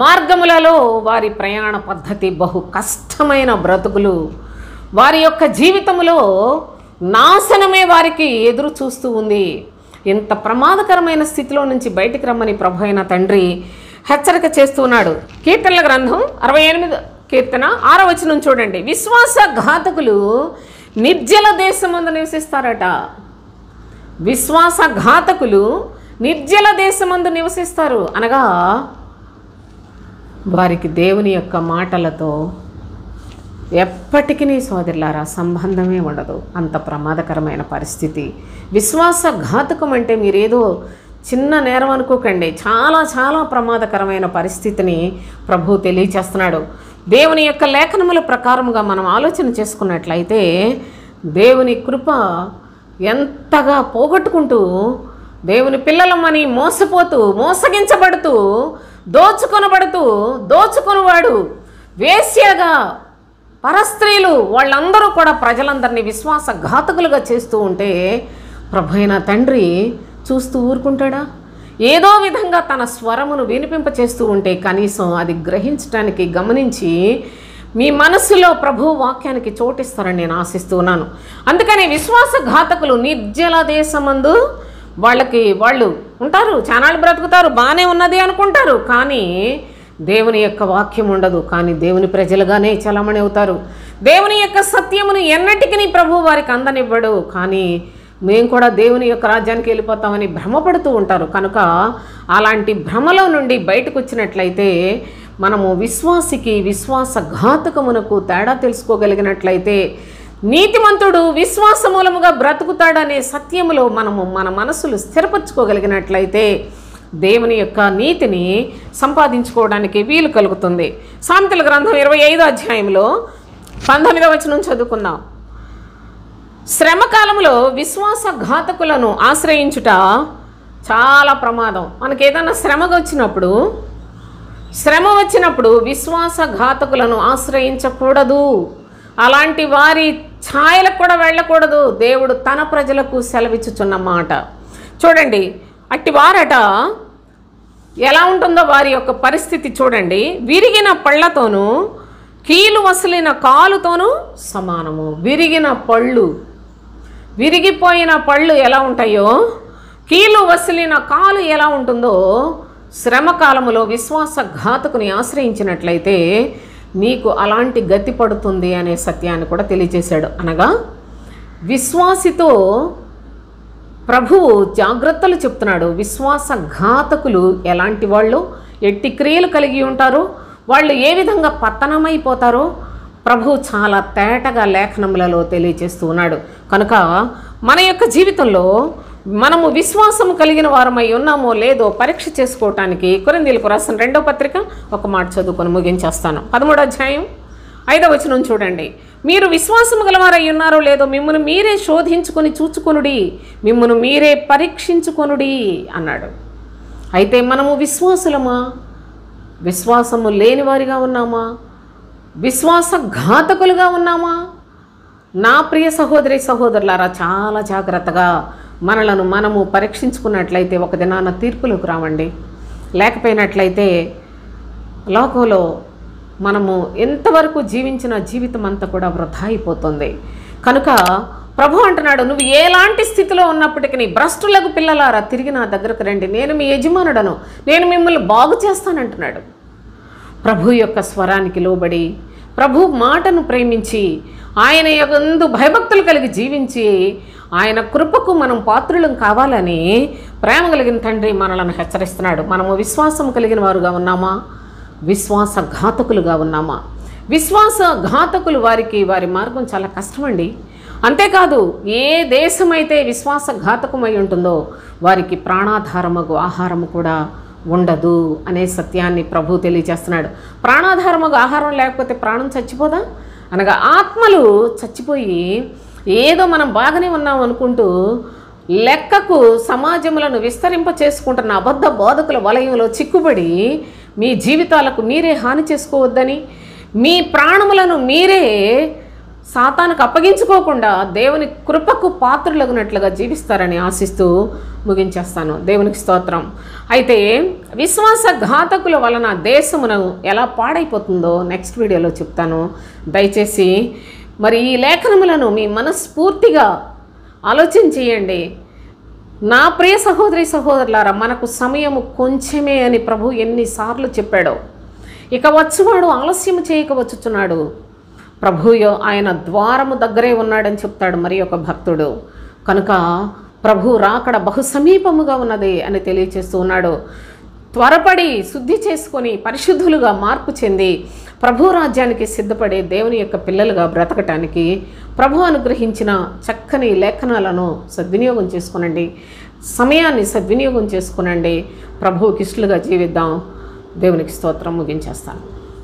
మార్గములలో వారి ప్రయాణ పద్ధతి బహు కష్టమైన బ్రతుకులు, వారి యొక్క జీవితంలో నాశనమే వారికి ఎదురు చూస్తూ ఉంది. ఇంత ప్రమాదకరమైన స్థితిలో నుంచి బయటికి రమ్మని ప్రభు అయిన తండ్రి హెచ్చరిక చేస్తున్నాడు. కీర్తనల గ్రంథం 68 కీర్తన 6వ వచనం చూడండి. విశ్వాసఘాతకులు నిర్జల దేశమందు నివసిస్తారట. విశ్వాసఘాతకులు నిర్జల దేశమందు నివసిస్తారు అనగా వారికి దేవుని యొక్క మాటలతో ఎప్పటికీ సోదరులారా సంబంధమే ఉండదు. అంత ప్రమాదకరమైన పరిస్థితి. విశ్వాసఘాతకం అంటే మీరేదో చిన్న నేరం అనుకోకండి. చాలా చాలా ప్రమాదకరమైన పరిస్థితిని ప్రభు తెలియచేస్తున్నాడు. దేవుని యొక్క లేఖనముల ప్రకారముగా మనం ఆలోచన చేసుకున్నట్లయితే దేవుని కృప ఎంతగా పోగొట్టుకుంటూ దేవుని పిల్లలమని మోసపోతూ, మోసగించబడుతూ, దోచుకొనవాడు వేశ్యగా పరస్త్రీలు వాళ్ళందరూ కూడా ప్రజలందరినీ విశ్వాసఘాతకులుగా చేస్తూ ఉంటే ప్రభు అయిన తండ్రి చూస్తూ ఊరుకుంటాడా? ఏదో విధంగా తన స్వరమును వినిపింపచేస్తూ ఉంటే కనీసం అది గ్రహించడానికి గమనించి మీ మనస్సులో ప్రభు వాక్యానికి చోటిస్తారని నేను ఆశిస్తూ ఉన్నాను. అందుకని విశ్వాసఘాతకులు నిర్జల దేశమందు వాళ్ళు ఉంటారు, చానాళ్ళు బ్రతుకుతారు, బాగానే ఉన్నది అనుకుంటారు. కానీ దేవుని యొక్క వాక్యం ఉండదు. కానీ దేవుని ప్రజలుగానే చలామణి అవుతారు. దేవుని యొక్క సత్యమును ఎన్నటికీ ప్రభు వారికి అందనివ్వడు. కానీ మేము కూడా దేవుని యొక్క రాజ్యానికి వెళ్ళిపోతామని భ్రమపడుతూ ఉంటారు. కనుక అలాంటి భ్రమలో నుండి బయటకు వచ్చినట్లయితే మనము విశ్వాసికి విశ్వాసఘాతకమునకు తేడా తెలుసుకోగలిగినట్లయితే నీతిమంతుడు విశ్వాస మూలముగా బ్రతుకుతాడనే సత్యములో మన మనసులు స్థిరపరచుకోగలిగినట్లయితే దేవుని యొక్క నీతిని సంపాదించుకోవడానికి వీలు కలుగుతుంది. సామెతల గ్రంథం 25వ అధ్యాయంలో 19వ వచనం చదువుకుందాం. శ్రమకాలంలో విశ్వాసఘాతకులను ఆశ్రయించుట చాలా ప్రమాదం. మనకి ఏదైనా శ్రమ వచ్చినప్పుడు విశ్వాసఘాతకులను ఆశ్రయించకూడదు. అలాంటి వారి ఛాయలకు కూడా వెళ్ళకూడదు. దేవుడు తన ప్రజలకు సెలవిచ్చుచున్న మాట చూడండి. అట్టి వారట ఎలా ఉంటుందో వారి యొక్క పరిస్థితి చూడండి. విరిగిన పళ్ళతోనూ కీలు వసిలిన కాలుతోనూ సమానము. విరిగిపోయిన పళ్ళు ఎలా ఉంటాయో, కీలు వసిలిన కాలు ఎలా ఉంటుందో, శ్రమకాలములో విశ్వాసఘాతకుని ఆశ్రయించినట్లయితే నీకు అలాంటి గతి పడుతుంది అనే సత్యాన్ని కూడా తెలియజేశాడు. అనగా విశ్వాసితో ప్రభువు జాగ్రత్తలు చెప్తున్నాడు. విశ్వాసఘాతకులు ఎలాంటి వాళ్ళు, ఎట్టి క్రియలు కలిగి ఉంటారో, వాళ్ళు ఏ విధంగా పతనమైపోతారో ప్రభువు చాలా తేటగా లేఖనములలో తెలియజేస్తూ ఉన్నాడు. కనుక మన యొక్క జీవితంలో మనము విశ్వాసం కలిగిన వారమై ఉన్నామో లేదో పరీక్ష చేసుకోవటానికి కొరింథీయులకు రాసిన 2వ పత్రిక ఒక మాట చదువుకొని ముగించేస్తాను. 13వ అధ్యాయం 5వ వచనం చూడండి. మీరు విశ్వాసము గలవారై ఉన్నారో లేదో మిమ్మును మీరే శోధించుకొని చూచుకొనుడి, మిమ్మును మీరే పరీక్షించుకొనుడి అన్నాడు. అయితే మనము విశ్వాసులమా, విశ్వాసము లేని వారిగా ఉన్నామా, విశ్వాసఘాతకులుగా ఉన్నామా? నా ప్రియ సహోదరి సహోదరులారా, చాలా జాగ్రత్తగా మనలను మనము పరీక్షించుకున్నట్లయితే ఒక దినాన తీర్పులకు రావండి. లేకపోయినట్లయితే లోకంలో మనము ఎంతవరకు జీవించిన జీవితం అంతా కూడా వృధా అయిపోతుంది. కనుక ప్రభు అంటున్నాడు, నువ్వు ఎలాంటి స్థితిలో ఉన్నప్పటికీ భ్రష్టులకు పిల్లలారా తిరిగి నా దగ్గరకు రండి, నేను మీ యజమానుడను, నేను మిమ్మల్ని బాగు చేస్తానంటున్నాడు. ప్రభు యొక్క స్వరానికి లోబడి, ప్రభు మాటను ప్రేమించి, ఆయన యందు భయభక్తులు కలిగి జీవించి, ఆయన కృపకు మనం పాత్రులం కావాలని ప్రేమ కలిగిన తండ్రి మనలను హెచ్చరిస్తున్నాడు. మనము విశ్వాసం కలిగిన వారుగా ఉన్నామా, విశ్వాసఘాతకులుగా ఉన్నామా? విశ్వాసఘాతకులు వారి మార్గం చాలా కష్టమండి. అంతేకాదు, ఏ దేశమైతే విశ్వాసఘాతకమై ఉంటుందో వారికి ప్రాణాధారమగు ఆహారము కూడా ఉండదు అనే సత్యాన్ని ప్రభు తెలియజేస్తున్నాడు. ప్రాణాధారమగు ఆహారం లేకపోతే ప్రాణం చచ్చిపోదా? అనగా ఆత్మలు చచ్చిపోయి ఏదో మనం బాగానే ఉన్నాం అనుకుంటూ లెక్కకు సమాజములను విస్తరింప చేసుకుంటున్న అబద్ధ బోధకుల వలయంలో చిక్కుబడి మీ జీవితాలకు మీరే హాని చేసుకోవద్దని, మీ ప్రాణములను మీరే సాతానుకు అప్పగించుకోకుండా దేవుని కృపకు పాత్రులగినట్లుగా జీవిస్తారని ఆశిస్తూ ముగించేస్తాను. దేవునికి స్తోత్రం. అయితే విశ్వాసఘాతకుల వలన దేశమును ఎలా పాడైపోతుందో నెక్స్ట్ వీడియోలో చెప్తాను. దయచేసి మరి ఈ లేఖనములను మీ మనస్ఫూర్తిగా ఆలోచన చేయండి. నా ప్రియ సహోదరి సహోదరులారా, మనకు సమయము కొంచెమే అని ప్రభు ఎన్నిసార్లు చెప్పాడో. ఇక వచ్చువాడు ఆలస్యము చేయక వచ్చుచున్నాడు, ప్రభుయో ఆయన ద్వారము దగ్గరే ఉన్నాడని చెప్తాడు మరి ఒక భక్తుడు. కనుక ప్రభు రాకడ బహు సమీపముగా ఉన్నది అని తెలియచేస్తూ ఉన్నాడు. త్వరపడి శుద్ధి చేసుకొని పరిశుద్ధులుగా మార్పు చెంది ప్రభు రాజ్యానికి సిద్ధపడే దేవుని యొక్క పిల్లలుగా బ్రతకటానికి ప్రభు అనుగ్రహించిన చక్కని లేఖనాలను సద్వినియోగం చేసుకునండి. సమయాన్ని సద్వినియోగం చేసుకునండి. ప్రభువుకి ఇష్టలుగా జీవిద్దాం. దేవునికి స్తోత్రం. ముగించేస్తాను.